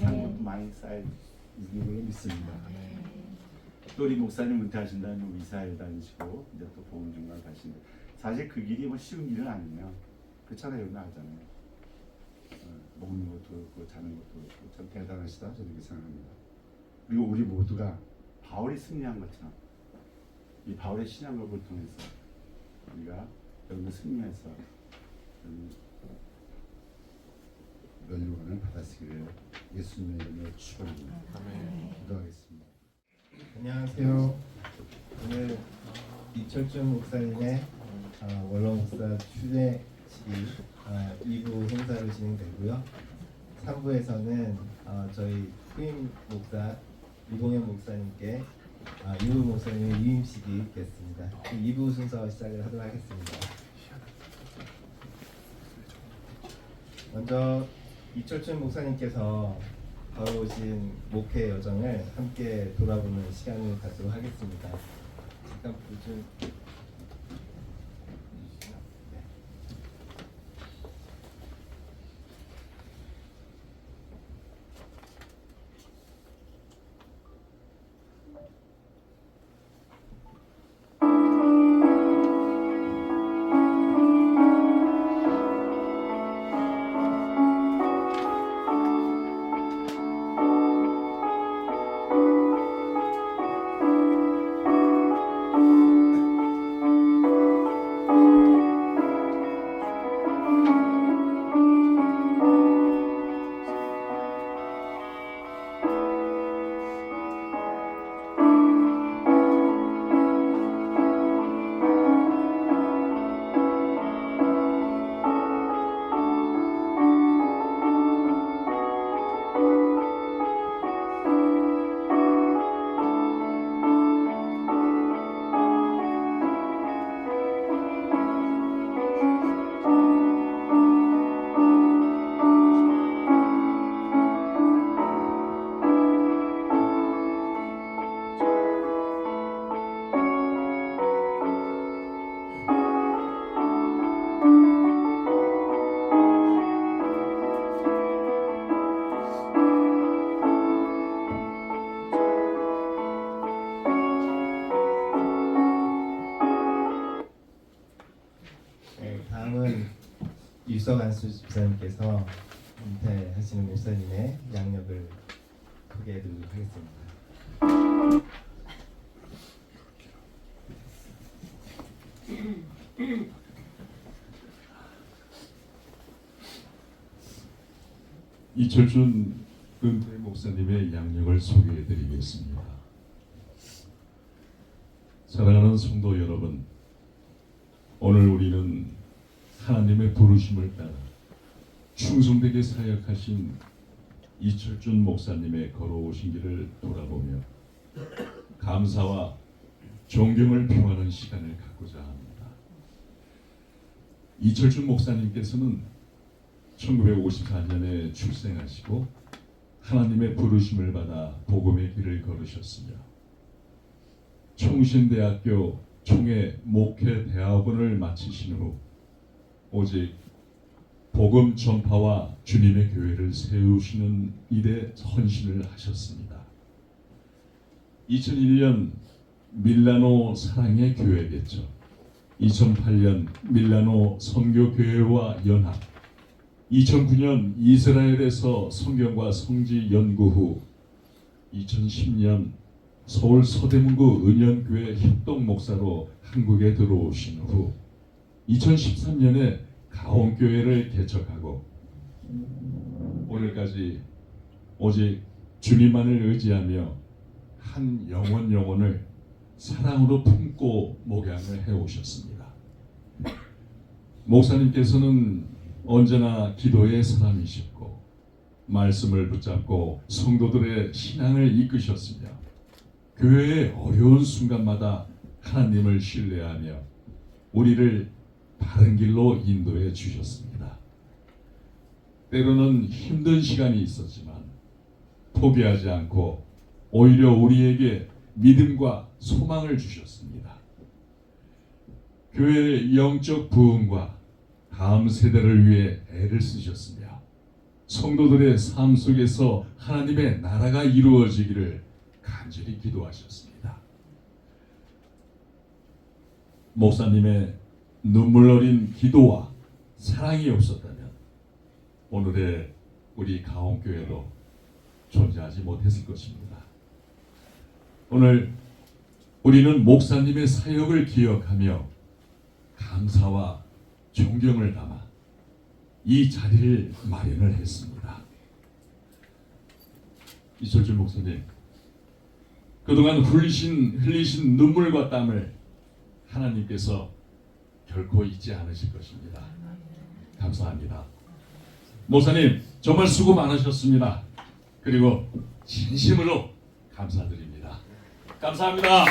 상급도 많이 쌓여 있는 걸로 믿습니다. 또 우리 목사님 은퇴하신 다음에 이스라엘 다니시고 이제 또 복음 증거를 가시는데 사실 그 길이 뭐 쉬운 길은 아니에요. 그렇잖아요. 나잖아요. 먹는 것도 그렇고 자는 것도 그렇고 참 대단하시다 저는 이렇게 생각합니다. 그리고 우리 모두가 바울이 승리한 것처럼 이 바울의 신앙을 통해서 우리가 여러분 승리해서 면류관을 받았으기를 예수님의 이름으로 축원합니다. 기도하겠습니다. 안녕하세요. 오늘 이철준 목사님의 원로 목사 추대식이 2부 행사로 진행되고요. 3부에서는 저희 후임 목사 이봉현 목사님께 2부 목사님의 유임식이 있겠습니다. 2부 순서 시작을 하도록 하겠습니다. 먼저 이철준 목사님께서 걸어오신 목회 여정을 함께 돌아보는 시간을 갖도록 하겠습니다. 잠깐 불 좀. 다음은 유석안수 집사님께서 은퇴하시는 목사님의 양력을 소개해드리도록 하겠습니다. 이철준 은퇴 목사님의 양력을 소개해드리겠습니다. 사랑하는 성도 여러분, 오늘 우리는 하나님의 부르심을 따라 충성되게 사역하신 이철준 목사님의 걸어오신 길을 돌아보며 감사와 존경을 표하는 시간을 갖고자 합니다. 이철준 목사님께서는 1954년에 출생하시고 하나님의 부르심을 받아 복음의 길을 걸으셨으며 총신대학교 총회 목회 대학원을 마치신 후 오직 복음 전파와 주님의 교회를 세우시는 일에 헌신을 하셨습니다. 2001년 밀라노 사랑의 교회겠죠. 2008년 밀라노 선교교회와 연합, 2009년 이스라엘에서 성경과 성지 연구 후 2010년 서울 서대문구 은연교회 협동 목사로 한국에 들어오신 후 2013년에 가온교회를 개척하고 오늘까지 오직 주님만을 의지하며 한 영혼을 사랑으로 품고 목양을 해오셨습니다. 목사님께서는 언제나 기도의 사람이셨고 말씀을 붙잡고 성도들의 신앙을 이끄셨으며 교회의 어려운 순간마다 하나님을 신뢰하며 우리를 바른 길로 인도해 주셨습니다. 때로는 힘든 시간이 있었지만 포기하지 않고 오히려 우리에게 믿음과 소망을 주셨습니다. 교회의 영적 부흥과 다음 세대를 위해 애를 쓰셨으며 성도들의 삶 속에서 하나님의 나라가 이루어지기를 간절히 기도하셨습니다. 목사님의 눈물 어린 기도와 사랑이 없었다면 오늘의 우리 가온교회도 존재하지 못했을 것입니다. 오늘 우리는 목사님의 사역을 기억하며 감사와 존경을 담아 이 자리를 마련을 했습니다. 이철준 목사님, 그동안 흘리신 눈물과 땀을 하나님께서 결코 잊지 않으실 것입니다. 감사합니다. 목사님 정말 수고 많으셨습니다. 그리고 진심으로 감사드립니다. 감사합니다.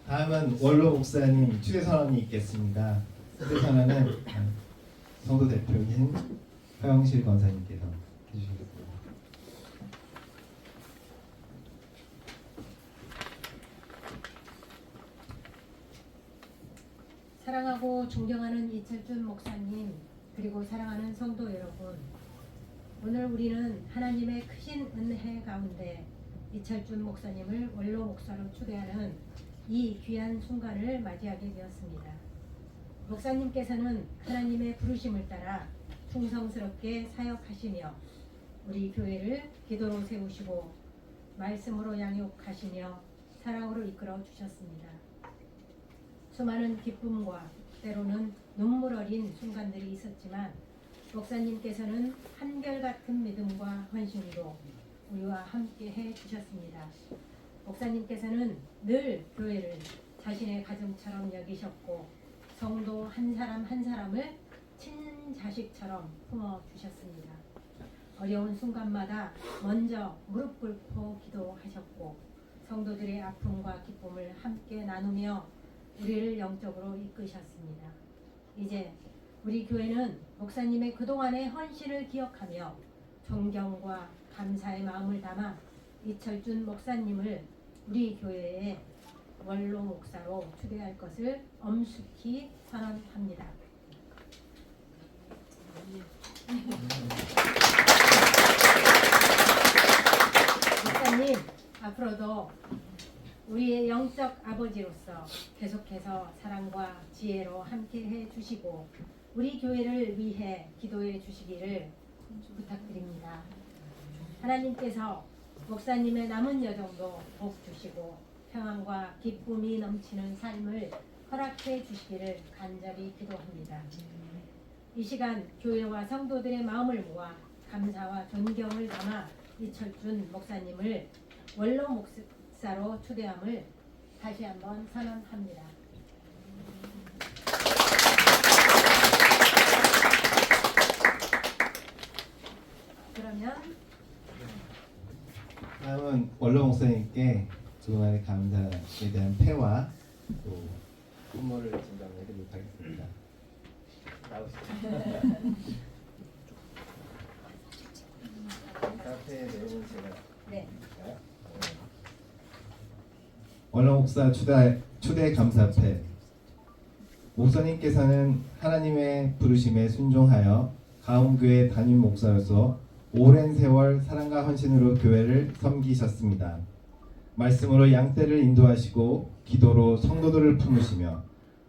다음은 원로 목사님 추대 선언이 있겠습니다. 추대 선언은 성도 대표인 허영실 권사님께서 해주시겠습니다. 사랑하고 존경하는 이철준 목사님, 그리고 사랑하는 성도 여러분, 오늘 우리는 하나님의 크신 은혜 가운데 이철준 목사님을 원로 목사로 추대하는 이 귀한 순간을 맞이하게 되었습니다. 목사님께서는 하나님의 부르심을 따라 충성스럽게 사역하시며 우리 교회를 기도로 세우시고 말씀으로 양육하시며 사랑으로 이끌어 주셨습니다. 수많은 기쁨과 때로는 눈물 어린 순간들이 있었지만 목사님께서는 한결같은 믿음과 헌신으로 우리와 함께 해 주셨습니다. 목사님께서는 늘 교회를 자신의 가정처럼 여기셨고 성도 한 사람 한 사람을 친자식처럼 품어주셨습니다. 어려운 순간마다 먼저 무릎 꿇고 기도하셨고 성도들의 아픔과 기쁨을 함께 나누며 우리를 영적으로 이끄셨습니다. 이제 우리 교회는 목사님의 그동안의 헌신을 기억하며 존경과 감사의 마음을 담아 이철준 목사님을 우리 교회의 원로 목사로 추대할 것을 엄숙히 선언합니다. 목사님, 앞으로도 우리의 영적 아버지로서 계속해서 사랑과 지혜로 함께 해주시고 우리 교회를 위해 기도해 주시기를 부탁드립니다. 하나님께서 목사님의 남은 여정도 복 주시고 평안과 기쁨이 넘치는 삶을 허락해 주시기를 간절히 기도합니다. 이 시간 교회와 성도들의 마음을 모아 감사와 존경을 담아 이철준 목사님을 원로 목사로 초대함을 다시 한번 선언합니다. 그러면 다음은 원로 목사님께 그동안의 감사에 대한 패와 또 선물을 증정해드리도록 하겠습니다. 나오시죠. 카페의 내용은 제가 네. 원로 목사 초대 감사패. 목사님께서는 하나님의 부르심에 순종하여 가온교회 담임 목사로서 오랜 세월 사랑과 헌신으로 교회를 섬기셨습니다. 말씀으로 양떼를 인도하시고 기도로 성도들을 품으시며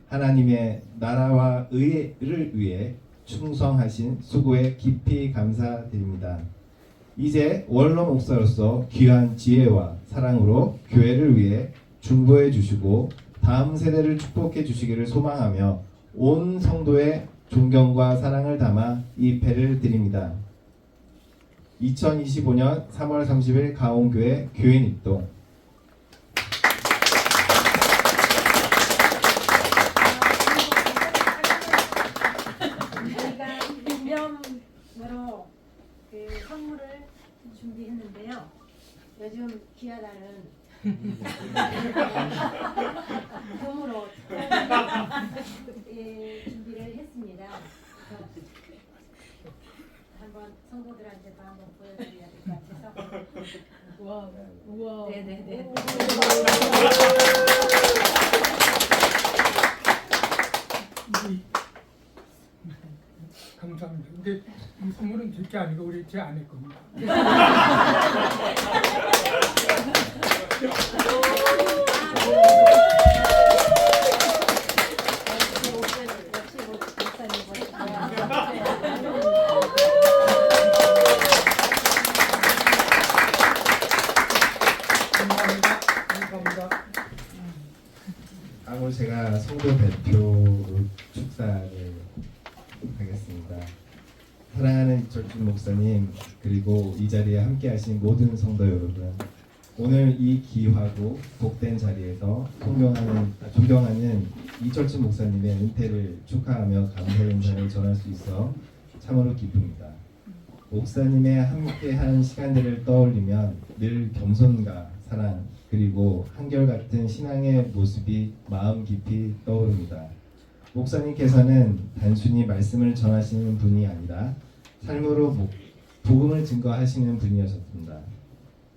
하나님의 나라와 의를 위해 충성하신 수고에 깊이 감사드립니다. 이제 원로 목사로서 귀한 지혜와 사랑으로 교회를 위해 중보해 주시고 다음 세대를 축복해 주시기를 소망하며 온 성도의 존경과 사랑을 담아 이 패를 드립니다. 2025년 3월 30일 가온교회 교인 입동. 저희가 기념으로 그 선물을 준비했는데요. 요즘 귀하다는 금으로 준비를 했습니다. 한번 성도들한테도 한번 보여드려야 될 것 같아서. 우와, 우와. 네네네. 감사합니다. 근데 이 선물은 제 게 아니고 우리 제 아내 겁니다. 역시 목사님 보셨어요. 감사합니다. 감사합니다. 다음으로 제가 성도 대표로 축사를 하겠습니다. 사랑하는 이철준 목사님 그리고 이 자리에 함께하신 모든 성도 여러분, 오늘 이 귀하고 복된 자리에서 존경하는 이철준 목사님의 은퇴를 축하하며 감사의 인사를 전할 수 있어 참으로 기쁩니다. 목사님의 함께한 시간들을 떠올리면 늘 겸손과 사랑 그리고 한결같은 신앙의 모습이 마음 깊이 떠오릅니다. 목사님께서는 단순히 말씀을 전하시는 분이 아니라 삶으로 복음을 증거하시는 분이었습니다.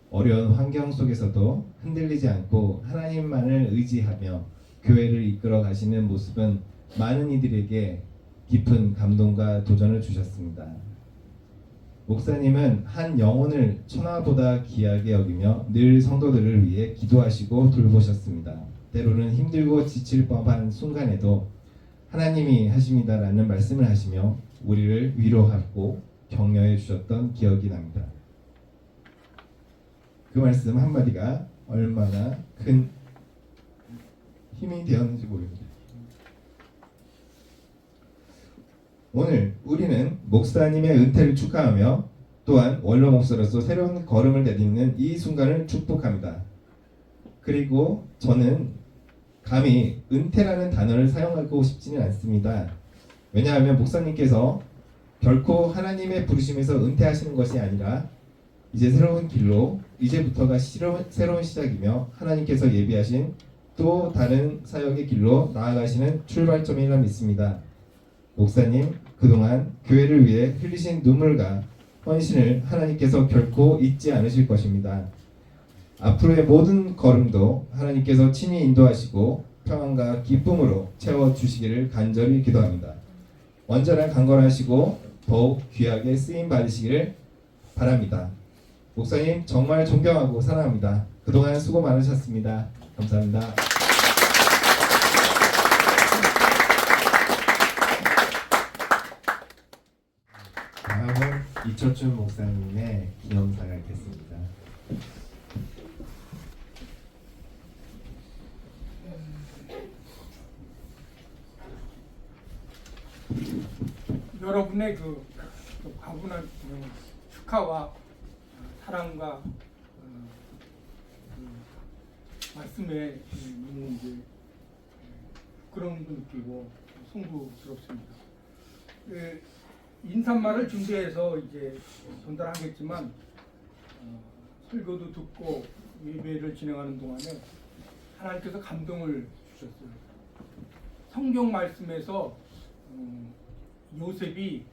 어려운 환경 속에서도 흔들리지 않고 하나님만을 의지하며 교회를 이끌어 가시는 모습은 많은 이들에게 깊은 감동과 도전을 주셨습니다. 목사님은 한 영혼을 천하보다 귀하게 여기며 늘 성도들을 위해 기도하시고 돌보셨습니다. 때로는 힘들고 지칠 법한 순간에도 하나님이 하십니다라는 말씀을 하시며 우리를 위로하고 격려해 주셨던 기억이 납니다. 그 말씀 한마디가 얼마나 큰 힘이 되었는지 모릅니다. 오늘 우리는 목사님의 은퇴를 축하하며 또한 원로 목사로서 새로운 걸음을 내딛는 이 순간을 축복합니다. 그리고 저는 감히 은퇴라는 단어를 사용하고 싶지는 않습니다. 왜냐하면 목사님께서 결코 하나님의 부르심에서 은퇴하시는 것이 아니라 이제 새로운 길로 이제부터가 새로운 시작이며 하나님께서 예비하신 또 다른 사역의 길로 나아가시는 출발점이라 믿습니다. 목사님 그동안 교회를 위해 흘리신 눈물과 헌신을 하나님께서 결코 잊지 않으실 것입니다. 앞으로의 모든 걸음도 하나님께서 친히 인도하시고 평안과 기쁨으로 채워주시기를 간절히 기도합니다. 완전한 강건하시고 더욱 귀하게 쓰임 받으시기를 바랍니다. 목사님 정말 존경하고 사랑합니다. 그동안 수고 많으셨습니다. 감사합니다. 다음은 이철준 목사님의 기념사가 있겠습니다. 여러분의 그 과분한 축하와 사랑과 그 말씀에 너무 이제 부끄러움도 느끼고 송구스럽습니다. 인사말을 준비해서 이제 전달하겠지만 설교도 듣고 예배를 진행하는 동안에 하나님께서 감동을 주셨어요. 성경 말씀에서 요셉이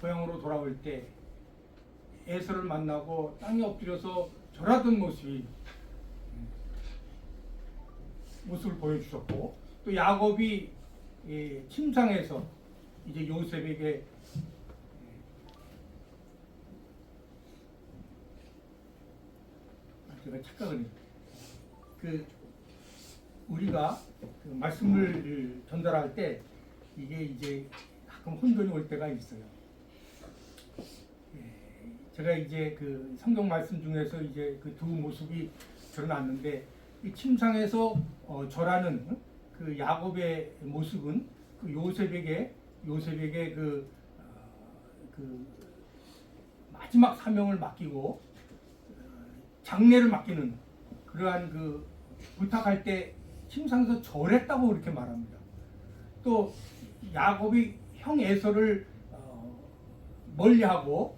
고향으로 돌아올 때 에서를 만나고 땅에 엎드려서 절하던 모습을 보여주셨고, 또 야곱이 침상에서 이제 요셉에게 제가 착각을 해요. 우리가 그 말씀을 전달할 때 이게 이제 가끔 혼돈이 올 때가 있어요. 제가 이제 그 성경 말씀 중에서 이제 그 두 모습이 드러났는데, 이 침상에서 절하는 그 야곱의 모습은 그 요셉에게 그 마지막 사명을 맡기고 장례를 맡기는 그러한 그 부탁할 때 침상에서 절했다고 그렇게 말합니다. 또 야곱이 형 에서를 멀리하고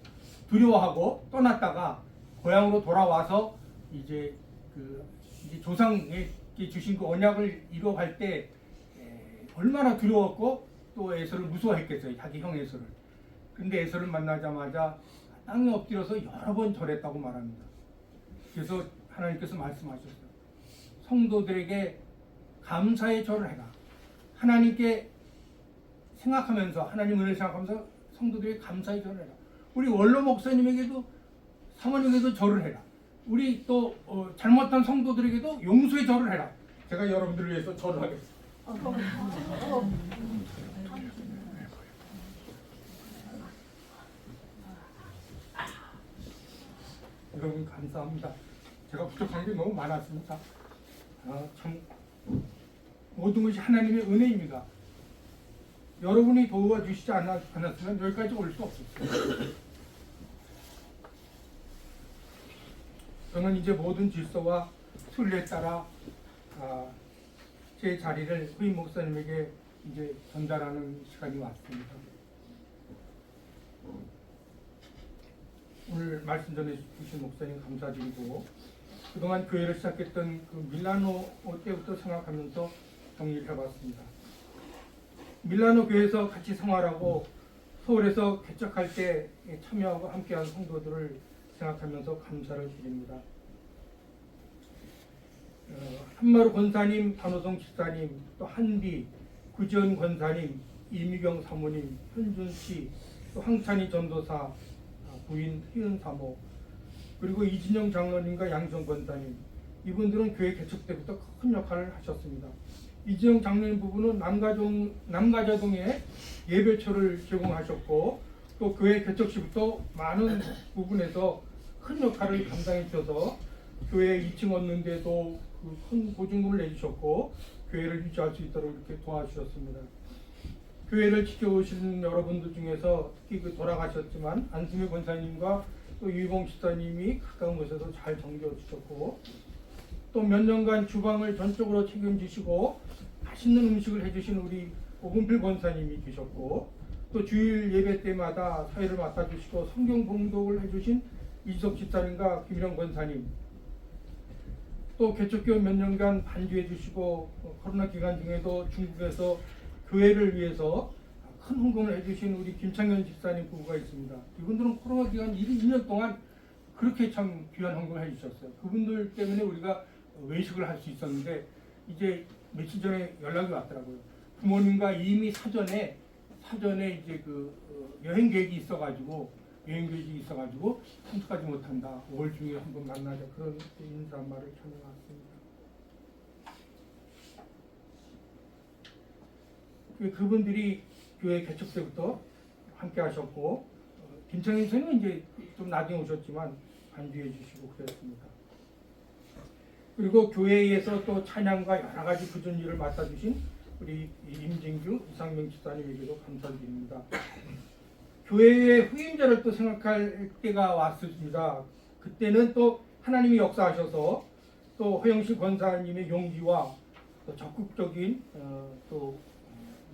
두려워하고 떠났다가 고향으로 돌아와서 이제 조상에게 주신 그 언약을 이루어갈 때 얼마나 두려웠고 또 에서를 무서워했겠어요. 자기 형 에서를. 근데 에서를 만나자마자 땅에 엎드려서 여러 번 절했다고 말합니다. 그래서 하나님께서 말씀하셨어요. 성도들에게 감사의 절을 해라. 하나님께 생각하면서, 하나님 은혜를 생각하면서 성도들에게 감사의 절을 해라. 우리 원로 목사님에게도, 사모님에게도 절을 해라. 우리 또 잘못한 성도들에게도 용서의 절을 해라. 제가 여러분들을 위해서 절을 하겠습니다. 여러분 감사합니다. 제가 부족한 게 너무 많았습니다. 참 모든 것이 하나님의 은혜입니다. 여러분이 도와주시지 않았으면 여기까지 올 수 없었어요. 저는 이제 모든 질서와 순리에 따라 제 자리를 후임 목사님에게 이제 전달하는 시간이 왔습니다. 오늘 말씀 전해주신 목사님 감사드리고, 그동안 교회를 시작했던 그 밀라노 때부터 생각하면서 정리를 해봤습니다. 밀라노 교회에서 같이 생활하고 서울에서 개척할 때 참여하고 함께한 성도들을 생각하면서 감사를 드립니다. 한마루 권사님, 단호성 집사님, 또 한비, 구지원 권사님, 이미경 사모님, 현준 씨, 또 황찬희 전도사, 부인 희은 사모, 그리고 이진영 장로님과 양정 권사님, 이분들은 교회 개척 때부터 큰 역할을 하셨습니다. 이진영 장로님 부부는 남가자동에 예배처를 제공하셨고, 또 교회 개척 시부터 많은 부분에서 큰 역할을 감당해 주셔서 교회 2층 얻는데도 큰 보증금을 내주셨고, 교회를 유지할 수 있도록 이렇게 도와주셨습니다. 교회를 지켜오시는 여러분들 중에서 특히 돌아가셨지만 안승희 권사님과 또 유희봉 집사님이 가까운 곳에서 잘 섬겨주셨고, 또 몇 년간 주방을 전적으로 책임지시고 맛있는 음식을 해주신 우리 오금필 권사님이 계셨고, 또 주일 예배 때마다 사회를 맡아주시고 성경 봉독을 해주신 이석 집사님과 김일영 권사님, 또 개척교회 몇 년간 반주해 주시고 코로나 기간 중에도 중국에서 교회를 위해서 큰 헌금을 해주신 우리 김창현 집사님 부부가 있습니다. 이분들은 코로나 기간 2년 동안 그렇게 참 귀한 헌금을 해주셨어요. 그분들 때문에 우리가 외식을 할 수 있었는데, 이제 며칠 전에 연락이 왔더라고요. 부모님과 이미 사전에 이제 여행 계획이 있어가지고 참석하지 못한다. 5월 중에 한번 만나자, 그런 인사말을 전해왔습니다. 그분들이 교회 개척 때부터 함께 하셨고, 김창현 선생님은 이제 좀 나중에 오셨지만 반주해 주시고 그랬습니다. 그리고 교회에서 또 찬양과 여러 가지 굳은 일을 맡아주신 우리 임진규 이상명 집사님에게도 감사드립니다. 교회의 후임자를 또 생각할 때가 왔습니다. 그때는 또 하나님이 역사하셔서 또 허영실 권사님의 용기와 또 적극적인 또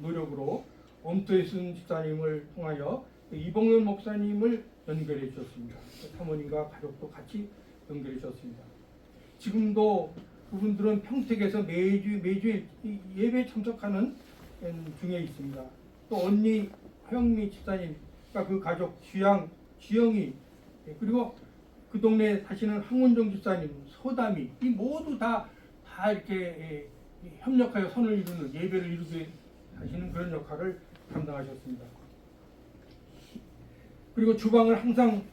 노력으로 엄토혜순 집사님을 통하여 이봉현 목사님을 연결해 주셨습니다. 사모님과 가족도 같이 연결해 주셨습니다. 지금도 그분들은 평택에서 매주 예배 참석하는 중에 있습니다. 또 언니 허영미 집사님과 그 가족 주영이 그리고 그 동네에 사시는 황원정 집사님, 소담이 이 모두 다 이렇게 협력하여 선을 이루는 예배를 이루게 하시는 그런 역할을 감당하셨습니다. 그리고 주방을 항상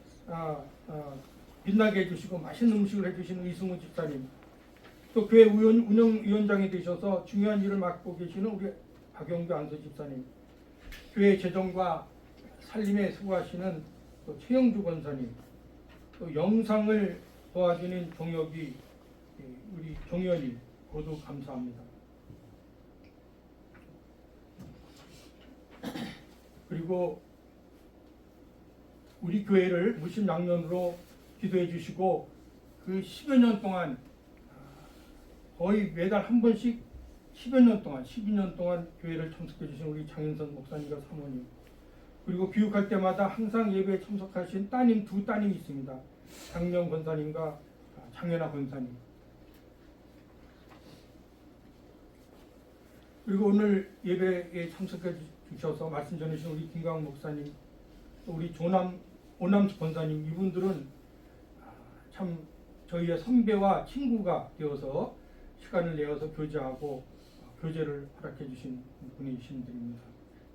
빛나게 해주시고 맛있는 음식을 해주시는 이승우 집사님, 또 교회 운영위원장이 되셔서 중요한 일을 맡고 계시는 우리 박영규 안수 집사님, 교회 재정과 살림에 수고하시는 또 최영주 권사님, 또 영상을 도와주는 종혁이 우리 종현이 모두 감사합니다. 그리고 우리 교회를 무심양면으로 기도해 주시고 그 10여 년 동안 거의 매달 한 번씩 10여 년 동안 12년 동안 교회를 참석해 주신 우리 장윤선 목사님과 사모님, 그리고 교육할 때마다 항상 예배에 참석하신 따님 두 따님이 있습니다. 장명 권사님과 장연아 권사님. 그리고 오늘 예배에 참석해 주셔서 말씀 전해주신 우리 김강 목사님, 또 우리 오남수 권사님, 이분들은 참 저희의 선배와 친구가 되어서 시간을 내어서 교제하고 교제를 허락해 주신 분이신 분입니다.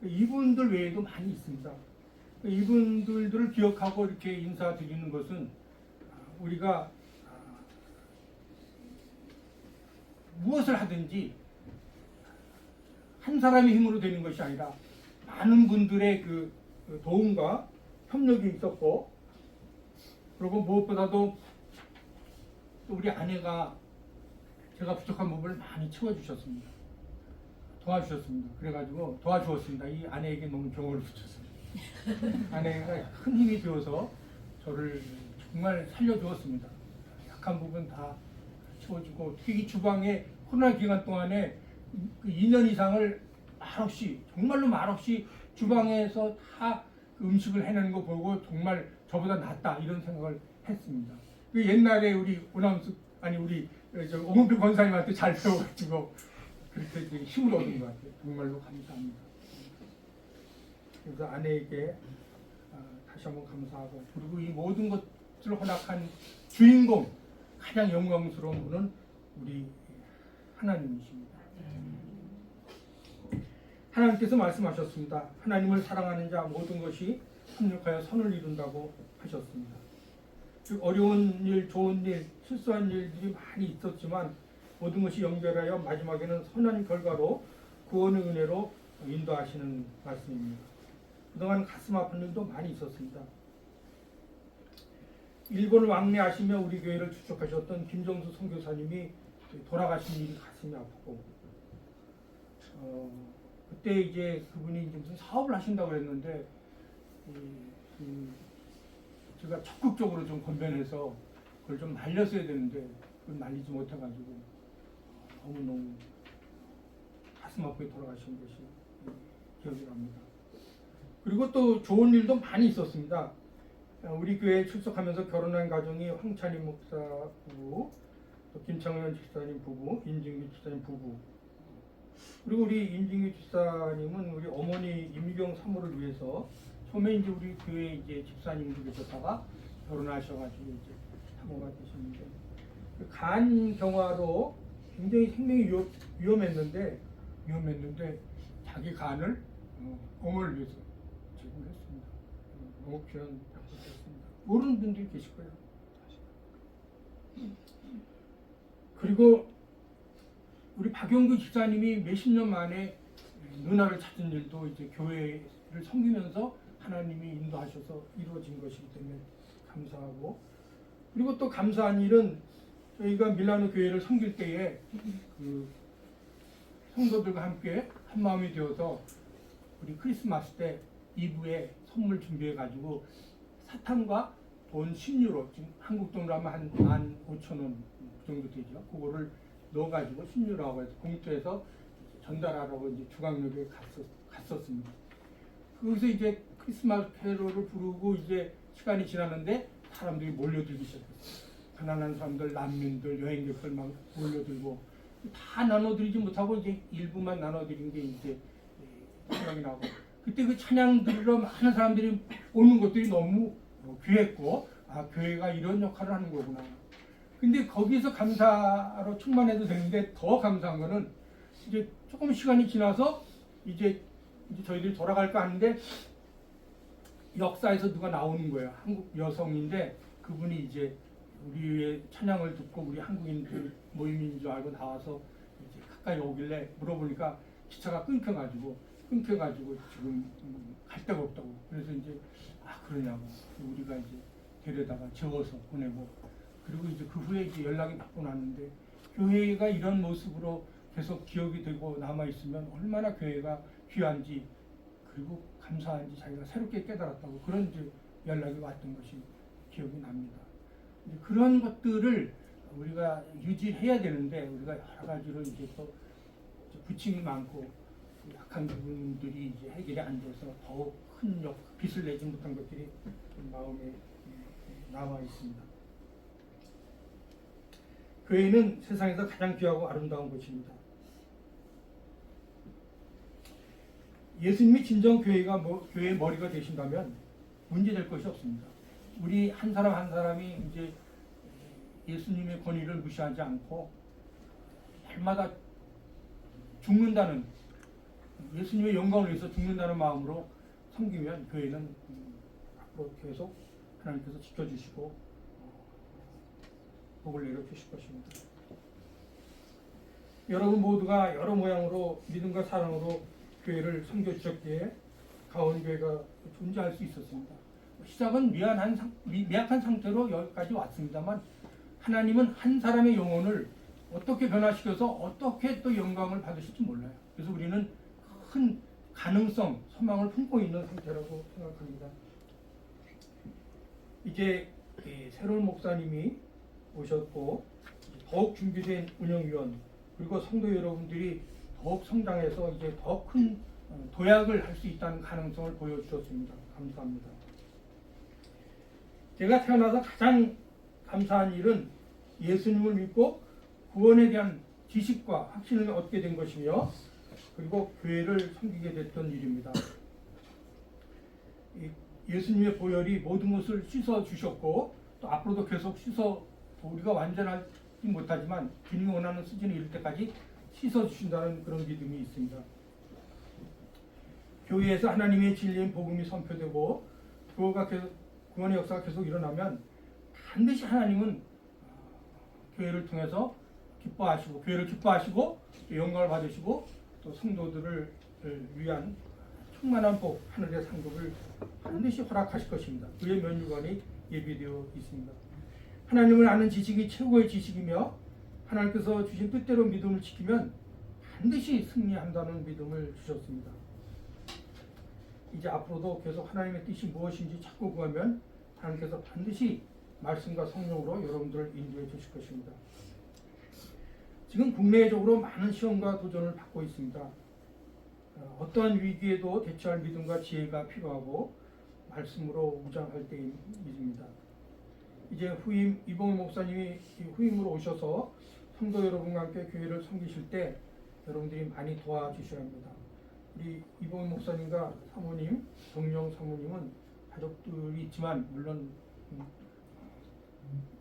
이분들 외에도 많이 있습니다. 이분들을 기억하고 이렇게 인사드리는 것은 우리가 무엇을 하든지 한 사람의 힘으로 되는 것이 아니라 많은 분들의 그 도움과 협력이 있었고, 그리고 무엇보다도 또 우리 아내가 제가 부족한 부분을 많이 채워주셨습니다. 도와주셨습니다. 그래가지고 도와주었습니다. 이 아내에게 너무 경호를 붙였습니다. 아내가 큰 힘이 되어서 저를 정말 살려주었습니다. 약한 부분 다 채워주고, 특히 이 주방에 코로나 기간 동안에 그 2년 이상을 말없이, 정말로 말없이 주방에서 다 그 음식을 해내는 거 보고 정말 저보다 낫다 이런 생각을 했습니다. 그 옛날에 우리 우리 오문필 권사님한테 잘 배워가지고 그렇게 힘을 얻은 것 같아요. 정말로 감사합니다. 그래서 아내에게 다시 한번 감사하고, 그리고 이 모든 것을 허락한 주인공, 가장 영광스러운 분은 우리 하나님이십니다. 하나님께서 말씀하셨습니다. 하나님을 사랑하는 자 모든 것이 합력하여 선을 이룬다고 하셨습니다. 어려운 일, 좋은 일, 실수한 일들이 많이 있었지만 모든 것이 연결하여 마지막에는 선한 결과로 구원의 은혜로 인도하시는 말씀입니다. 그동안 가슴 아픈 일도 많이 있었습니다. 일본을 왕래하시며 우리 교회를 추적하셨던 김정수 선교사님이 돌아가신 일이 가슴이 아프고, 그때 이제 그분이 이제 무슨 사업을 하신다고 했는데 제가 적극적으로 좀 권변해서 그걸 좀 날렸어야 되는데 그걸 날리지 못해가지고 너무너무 가슴 아프게 돌아가신 것이 기억이 납니다. 그리고 또 좋은 일도 많이 있었습니다. 우리 교회에 출석하면서 결혼한 가정이 황찬희 목사 부부, 또 김창현 집사님 부부, 임진규 집사님 부부, 그리고 우리 임진규 집사님은 우리 어머니 임미경 사모를 위해서 처음에 이제 우리 교회 이제 집사님도 계셨다가 결혼하셔가지고 이제 사모가 되셨는데, 간 경화로 굉장히 생명이 위험했는데 자기 간을 어머니를 위해서 제공했습니다. 너무 귀한 약속이었습니다. 모르는 분들이 계실 거예요. 그리고 우리 박영규 집사님이 몇십 년 만에 누나를 찾은 일도 이제 교회를 섬기면서 하나님이 인도하셔서 이루어진 것이기 때문에 감사하고, 그리고 또 감사한 일은 저희가 밀라노 교회를 섬길 때에 그 성도들과 함께 한 마음이 되어서 우리 크리스마스 때 이브에 선물 준비해 가지고 사탕과 돈 10유로, 지금 한국 돈으로 하면 한 15,000원 그 정도 되죠. 그거를 넣어가지고 10유로라고 해서 봉투에서 전달하라고 이제 중앙역에 갔었습니다. 거기서 이제 크리스마스 캐롤을 부르고 이제 시간이 지났는데 사람들이 몰려들기 시작했어요. 가난한 사람들, 난민들, 여행객들 막 몰려들고 다 나눠드리지 못하고 이제 일부만 나눠드린 게 이제 생각이 나고, 그때 그 찬양 들으러 많은 사람들이 오는 것들이 너무 귀했고, 아, 교회가 이런 역할을 하는 거구나. 근데 거기서 감사로 충만해도 되는데 더 감사한 거는 이제 조금 시간이 지나서 이제 저희들이 돌아갈까 하는데 역사에서 누가 나오는 거예요. 한국 여성인데 그분이 이제 우리의 찬양을 듣고 우리 한국인들 모임인 줄 알고 나와서 이제 가까이 오길래 물어보니까 기차가 끊겨가지고 지금 갈 데가 없다고. 그래서 이제 아, 그러냐고 우리가 이제 데려다가 재워서 보내고, 그리고 이제 그 후에 이제 연락이 몇 번 왔는데 교회가 이런 모습으로 계속 기억이 되고 남아 있으면 얼마나 교회가 귀한지 그리고 감사한지 자기가 새롭게 깨달았다고, 그런 이제 연락이 왔던 것이 기억이 납니다. 이제 그런 것들을 우리가 유지해야 되는데 우리가 여러 가지로 이제 또 부침이 많고 약한 부분들이 이제 해결이 안 돼서 더 큰 빚을 내지 못한 것들이 마음에 남아 있습니다. 교회는 세상에서 가장 귀하고 아름다운 곳입니다. 예수님이 진정 교회의 머리가 되신다면 문제될 것이 없습니다. 우리 한 사람 한 사람이 이제 예수님의 권위를 무시하지 않고 날마다 죽는다는, 예수님의 영광을 위해서 죽는다는 마음으로 섬기면 교회는 앞으로 계속 하나님께서 지켜주시고 복을 내려주실 것입니다. 여러분 모두가 여러 모양으로 믿음과 사랑으로 교회를 섬겨주셨기에 가온교회가 존재할 수 있었습니다. 시작은 미약한 상태로 여기까지 왔습니다만 하나님은 한 사람의 영혼을 어떻게 변화시켜서 어떻게 또 영광을 받으실지 몰라요. 그래서 우리는 큰 가능성, 소망을 품고 있는 상태라고 생각합니다. 이제 새로운 목사님이 오셨고 더욱 준비된 운영위원 그리고 성도 여러분들이 더욱 성장해서 이제 더 큰 도약을 할 수 있다는 가능성을 보여주셨습니다. 감사합니다. 제가 태어나서 가장 감사한 일은 예수님을 믿고 구원에 대한 지식과 확신을 얻게 된 것이며 그리고 교회를 섬기게 됐던 일입니다. 예수님의 보혈이 모든 것을 씻어 주셨고 또 앞으로도 계속 씻어, 우리가 완전하지 못하지만 주님이 원하는 수준에 이를 때까지 씻어 주신다는 그런 믿음이 있습니다. 교회에서 하나님의 진리인 복음이 선포되고 구원의 역사가 계속 일어나면 반드시 하나님은 교회를 통해서 기뻐하시고 교회를 기뻐하시고 영광을 받으시고 또 성도들을 위한 충만한 복, 하늘의 상급을 반드시 허락하실 것입니다. 그의 면류관이 예비되어 있습니다. 하나님을 아는 지식이 최고의 지식이며 하나님께서 주신 뜻대로 믿음을 지키면 반드시 승리한다는 믿음을 주셨습니다. 이제 앞으로도 계속 하나님의 뜻이 무엇인지 찾고 구하면 하나님께서 반드시 말씀과 성령으로 여러분들을 인도해 주실 것입니다. 지금 국내적으로 많은 시험과 도전을 받고 있습니다. 어떠한 위기에도 대처할 믿음과 지혜가 필요하고 말씀으로 무장할 때입니다. 이제 후임 이봉희 목사님이 후임으로 오셔서 성도 여러분과 함께 교회를 섬기실 때 여러분들이 많이 도와주셔야 합니다. 우리 이봉희 목사님과 사모님, 정영 사모님은 가족들이 있지만 물론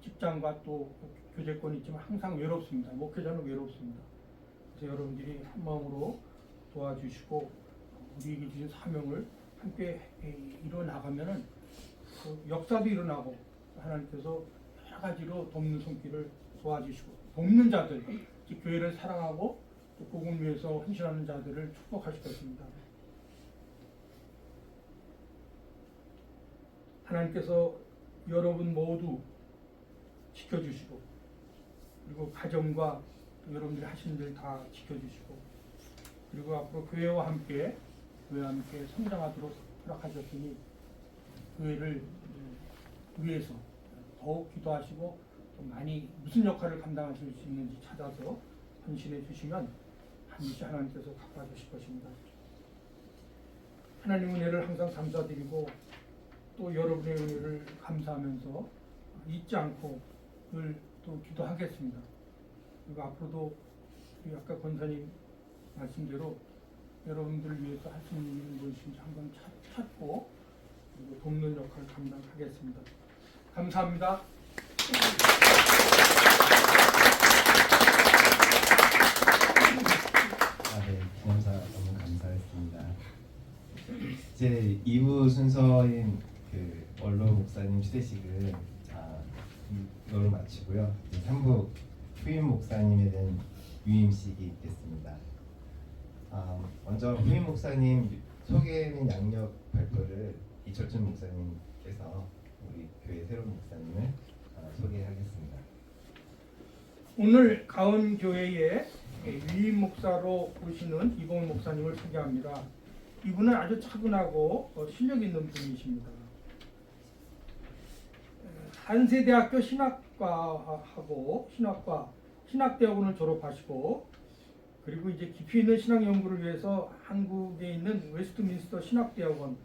직장과 또 교제권이 있지만 항상 외롭습니다. 목회자는 외롭습니다. 그래서 여러분들이 한 마음으로 도와주시고 우리에게 주신 사명을 함께 이뤄나가면은 그 역사도 일어나고 하나님께서 여러 가지로 돕는 손길을 도와주시고 돕는 자들, 즉 교회를 사랑하고 또 복음을 위해서 헌신하는 자들을 축복하실 것입니다. 하나님께서 여러분 모두 지켜주시고 그리고 가정과 여러분들이 하시는 일 다 지켜주시고 그리고 앞으로 교회와 함께 성장하도록 허락하셨으니 교회를 위해서 더욱 기도하시고 또 많이 무슨 역할을 감당하실 수 있는지 찾아서 헌신해 주시면 반드시 하나님께서 갚아주실 것입니다. 하나님 은혜를 항상 감사드리고 또 여러분의 은혜를 감사하면서 잊지 않고 늘 또 기도하겠습니다. 그리고 앞으로도 아까 권사님 말씀대로 여러분들을 위해서 할 수 있는 것인지 한번 찾고 그리고 돕는 역할을 감당하겠습니다. 감사합니다. 네, 기념사 너무 감사했습니다. 이제 2부 순서인 그 원로 목사님 시대식은 이걸로 마치고요. 이제 3부 후임 목사님에 대한 유임식이 있겠습니다. 먼저 후임 목사님 소개는 양력 발표를 이철준 목사님께서 우리 교회 새로운 목사님을 소개하겠습니다. 오늘 가은교회에 유임 목사로 오시는 이봉훈 목사님을 소개합니다. 이분은 아주 차분하고 실력 있는 분이십니다. 한세대학교 신학대학원을 졸업하시고 그리고 이제 깊이 있는 신학 연구를 위해서 한국에 있는 웨스트민스터 신학대학원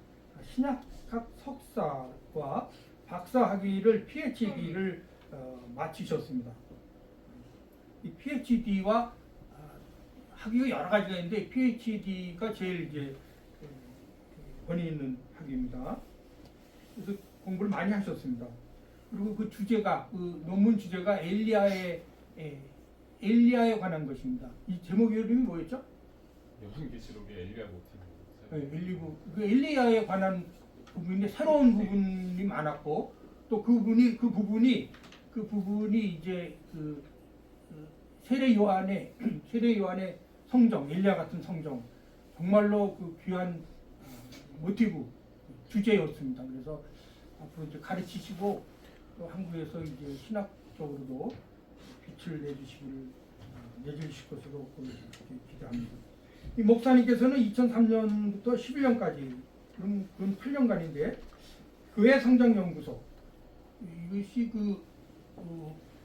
신학학 석사과 박사 학위를 PhD를 마치셨습니다. 이 PhD와 학위가 여러 가지가 있는데 PhD가 제일 이제 권위 있는 학위입니다. 그래서 공부를 많이 하셨습니다. 그리고 그 주제가 그 논문 주제가 엘리야에 관한 것입니다. 이 제목 이름이 뭐였죠? 요한계시록의 엘리야 모티브. 그 엘리야에 관한 부분인데 새로운 부분이 많았고 또 그 부분이 이제 그 세례 요한의 성정, 엘리야 같은 성정 정말로 그 귀한 모티브 주제였습니다. 그래서 앞으로 이제 가르치시고 또 한국에서 이제 신학적으로도 빛을 내주실 것으로 기대합니다. 이 목사님께서는 2003년부터 11년까지 그건 8년간인데 교회 성장연구소 이것이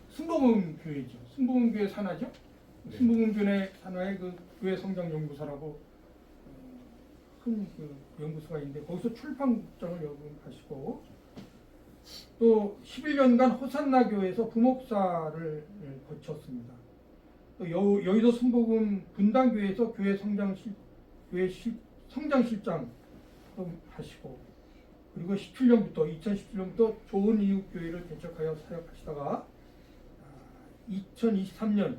순복음 교회죠. 순복음 교회 산하죠. 네. 순복음 교회 산하의 그 교회 성장연구소라고 큰 그 연구소가 있는데 거기서 출판국장을 역임하시고 또 11년간 호산나 교회에서 부목사를 거쳤습니다. 또 여의도 순복음 분당교회에서 교회 성장실장 하시고 그리고 2017년부터 좋은 이웃 교회를 개척하여 사역하시다가 2023년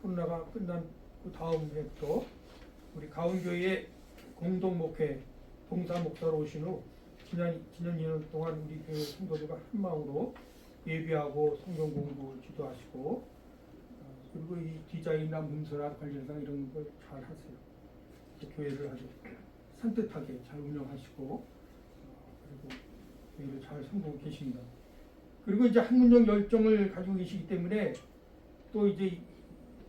코로나가 끝난 그 다음 해부터 우리 가운교회의 공동 목회 봉사 목사로 오신 후 지난 2년 동안 우리 교회 성도들과 한 마음으로 예배하고 성경 공부 지도하시고 그리고 이 디자인이나 문서나 관련상 이런 걸 잘 하세요. 교회를 아주 산뜻하게 잘 운영하시고 그리고 교회를 잘 섬기고 계십니다. 그리고 이제 한문적 열정을 가지고 계시기 때문에 또 이제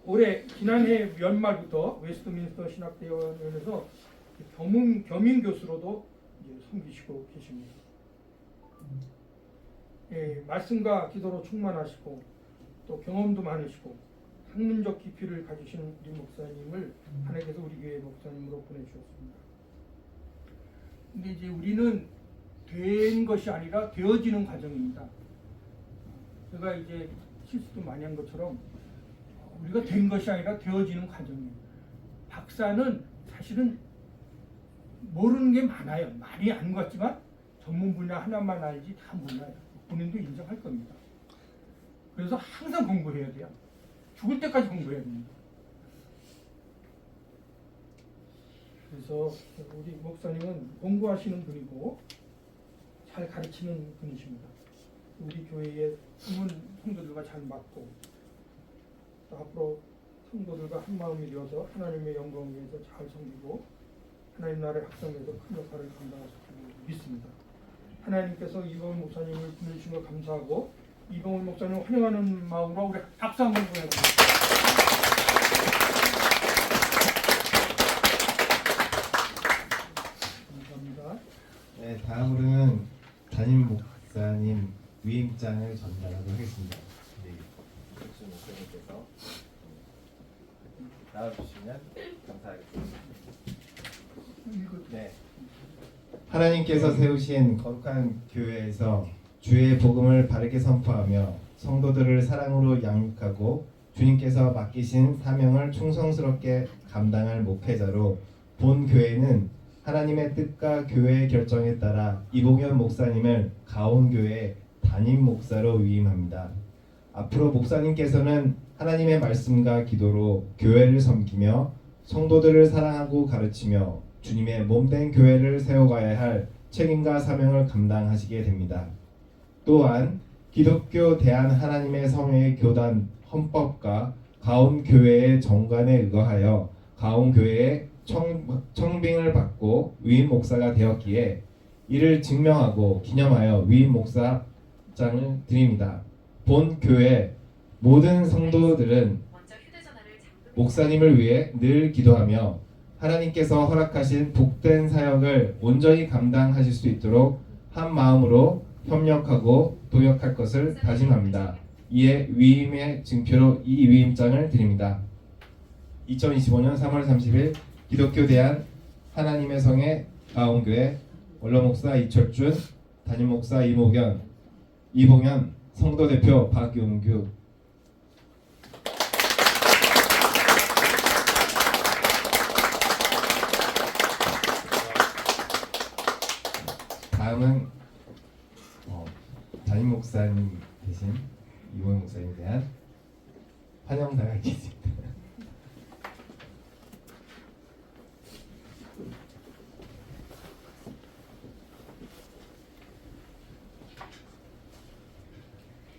올해 지난해 연말부터 웨스트민스터 신학대학원에서 겸임 교수로도 이제 섬기시고 계십니다. 예, 말씀과 기도로 충만하시고 또 경험도 많으시고 학문적 깊이를 가지신 우리 목사님을 하나님께서 우리 교회 목사님으로 보내주셨습니다. 근데 이제 우리는 된 것이 아니라 되어지는 과정입니다. 제가 이제 실수도 많이 한 것처럼 우리가 된 것이 아니라 되어지는 과정이에요. 박사는 사실은 모르는 게 많아요. 많이 아는 것 같지만 전문 분야 하나만 알지 다 몰라요. 본인도 인정할 겁니다. 그래서 항상 공부해야 돼요. 죽을 때까지 공부해야 됩니다. 그래서 우리 목사님은 공부하시는 분이고 잘 가르치는 분이십니다. 우리 교회의 숨은 성도들과 잘 맞고 또 앞으로 성도들과 한 마음이 되어서 하나님의 영광을 위해서 잘 섬기고 하나님 나라의 확장에서 큰 역할을 감당하실 줄 믿습니다. 하나님께서 이봉훈 목사님을 보내주신 걸 감사하고 이봉훈 목사님을 환영하는 마음으로 우리 박수 한번 보내드립니다. 위임장을 전달하도록 하겠습니다. 네, 이철준 목사님께서 나와주시면 감사하겠습니다. 네. 하나님께서 세우신 거룩한 교회에서 주의 복음을 바르게 선포하며 성도들을 사랑으로 양육하고 주님께서 맡기신 사명을 충성스럽게 감당할 목회자로 본 교회는 하나님의 뜻과 교회의 결정에 따라 이봉현 목사님을 가온교회 담임 목사로 위임합니다. 앞으로 목사님께서는 하나님의 말씀과 기도로 교회를 섬기며 성도들을 사랑하고 가르치며 주님의 몸된 교회를 세워가야 할 책임과 사명을 감당하시게 됩니다. 또한 기독교 대한 하나님의 성회의 교단 헌법과 가온교회의 정관에 의거하여 가온교회의 청빙을 받고 위임 목사가 되었기에 이를 증명하고 기념하여 위임 목사장을 드립니다. 본 교회 모든 성도들은 목사님을 위해 늘 기도하며 하나님께서 허락하신 복된 사역을 온전히 감당하실 수 있도록 한 마음으로 협력하고 도역할 것을 다짐합니다. 이에 위임의 증표로 이 위임장을 드립니다. 2025년 3월 30일 기독교 대한 하나님의 성의 가온교회 원로목사 이철준, 담임목사 이봉현, 성도대표 박용규. 다음은 담임목사님 대신 이봉현 목사님에 대한 환영사가 있겠습니다.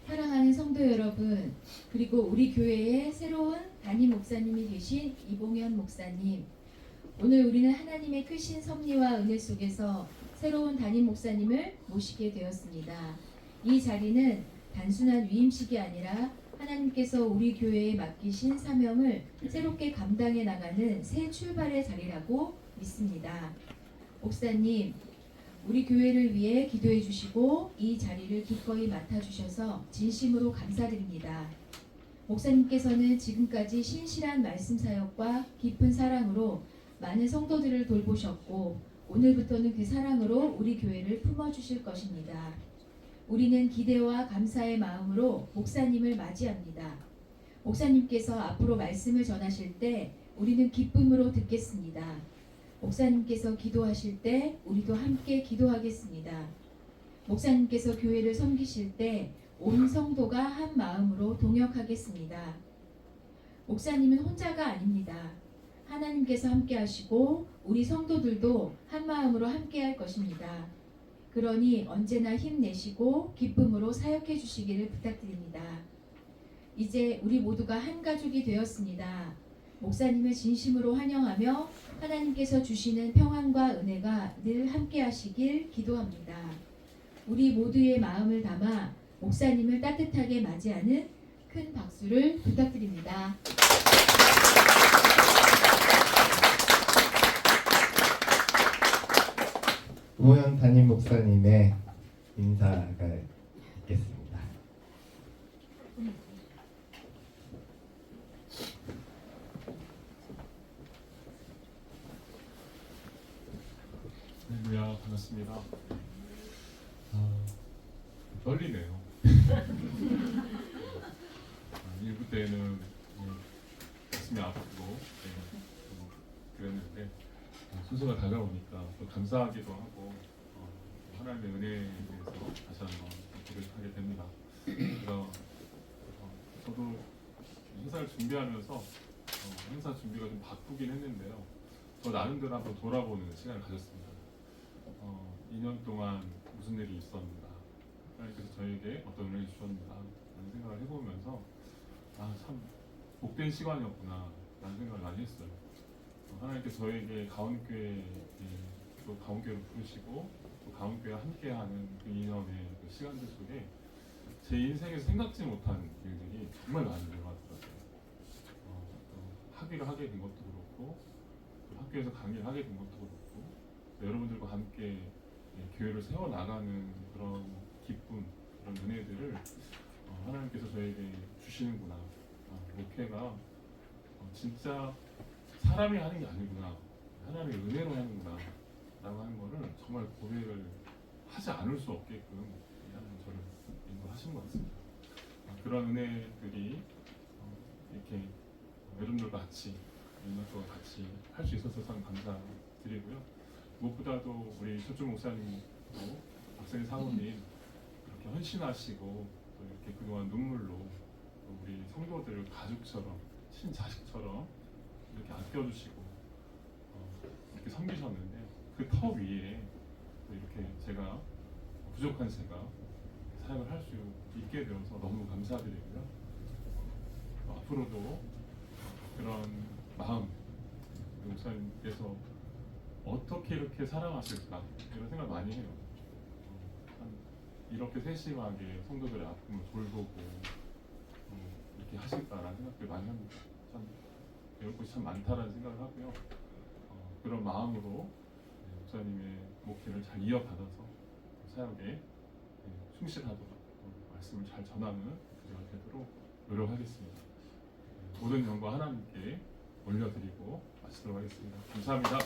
사랑하는 성도 여러분, 그리고 우리 교회의 새로운 담임 목사님이 되신 이봉현 목사님, 오늘 우리는 하나님의 크신 섭리와 은혜 속에서 새로운 담임 목사님을 모시게 되었습니다. 이 자리는 단순한 위임식이 아니라 하나님께서 우리 교회에 맡기신 사명을 새롭게 감당해 나가는 새 출발의 자리라고 믿습니다. 목사님, 우리 교회를 위해 기도해 주시고 이 자리를 기꺼이 맡아주셔서 진심으로 감사드립니다. 목사님께서는 지금까지 신실한 말씀 사역과 깊은 사랑으로 많은 성도들을 돌보셨고 오늘부터는 그 사랑으로 우리 교회를 품어주실 것입니다. 우리는 기대와 감사의 마음으로 목사님을 맞이합니다. 목사님께서 앞으로 말씀을 전하실 때 우리는 기쁨으로 듣겠습니다. 목사님께서 기도하실 때 우리도 함께 기도하겠습니다. 목사님께서 교회를 섬기실 때 온 성도가 한 마음으로 동역하겠습니다. 목사님은 혼자가 아닙니다. 하나님께서 함께 하시고 우리 성도들도 한 마음으로 함께 할 것입니다. 그러니 언제나 힘내시고 기쁨으로 사역해 주시기를 부탁드립니다. 이제 우리 모두가 한 가족이 되었습니다. 목사님을 진심으로 환영하며 하나님께서 주시는 평안과 은혜가 늘 함께 하시길 기도합니다. 우리 모두의 마음을 담아 목사님을 따뜻하게 맞이하는 큰 박수를 부탁드립니다. 이봉현 담임 목사님의 인사가 있겠습니다. 할렐루야, 반갑습니다. 떨리네요. 1부 때는 가슴이 아프고 그랬는데 순서가 다가오니까 또 감사하기도 하고 하나님의 은혜에 대해서 다시 한번 고백하게 됩니다. 그래서 저도 행사를 준비하면서 행사 준비가 좀 바쁘긴 했는데요. 저 나름대로 한번 돌아보는 시간을 가졌습니다. 2년 동안 무슨 일이 있었는가, 하나님께서 저에게 어떤 은혜를 주셨는가 라는 생각을 해보면서 참 복된 시간이었구나 라는 생각을 많이 했어요. 하나님께서 저에게 가온교회 또 가온교회로 부르시고 또 가온교회와 함께하는 그 2년의 그 시간들 속에 제 인생에서 생각지 못한 일들이 정말 많이 일어나더라고요. 학위를 하게 된 것도 그렇고 또 학교에서 강의를 하게 된 것도 그렇고 여러분들과 함께 교회를 세워나가는 그런 기쁨, 그런 은혜들을 하나님께서 저에게 주시는구나. 목회가 진짜 사람이 하는 게 아니구나. 하나님의 은혜로 하는구나 라고 하는 거를 정말 고백을 하지 않을 수 없게끔 하나님 저를 인도하신 것 같습니다. 그런 은혜들이 이렇게 여러분들과 같이 민낯과 같이 할 수 있어서 참 감사드리고요. 무엇보다도 우리 초주 목사님도 박성희 사모님 이렇게 헌신하시고 또 이렇게 그동안 눈물로 또 우리 성도들 가족처럼 친자식처럼 이렇게 아껴주시고 이렇게 섬기셨는데 그 터 위에 또 이렇게 제가 부족한 제가 사역을 할 수 있게 되어서 너무 감사드리고요. 앞으로도 그런 마음 목사님께서 어떻게 이렇게 사랑하실까 이런 생각 많이 해요. 이렇게 세심하게 성도들의 아픔을 돌보고 이렇게 하실까라는 생각들 많이 합니다. 참 배울 것이 참 많다라는 생각을 하고요. 그런 마음으로 목사님의 목회를 잘 이어받아서 사역에 충실하도록 말씀을 잘 전하는 그대가 되도록 노력하겠습니다. 모든 영광 하나님께 올려드리고 마치도록 하겠습니다. 감사합니다.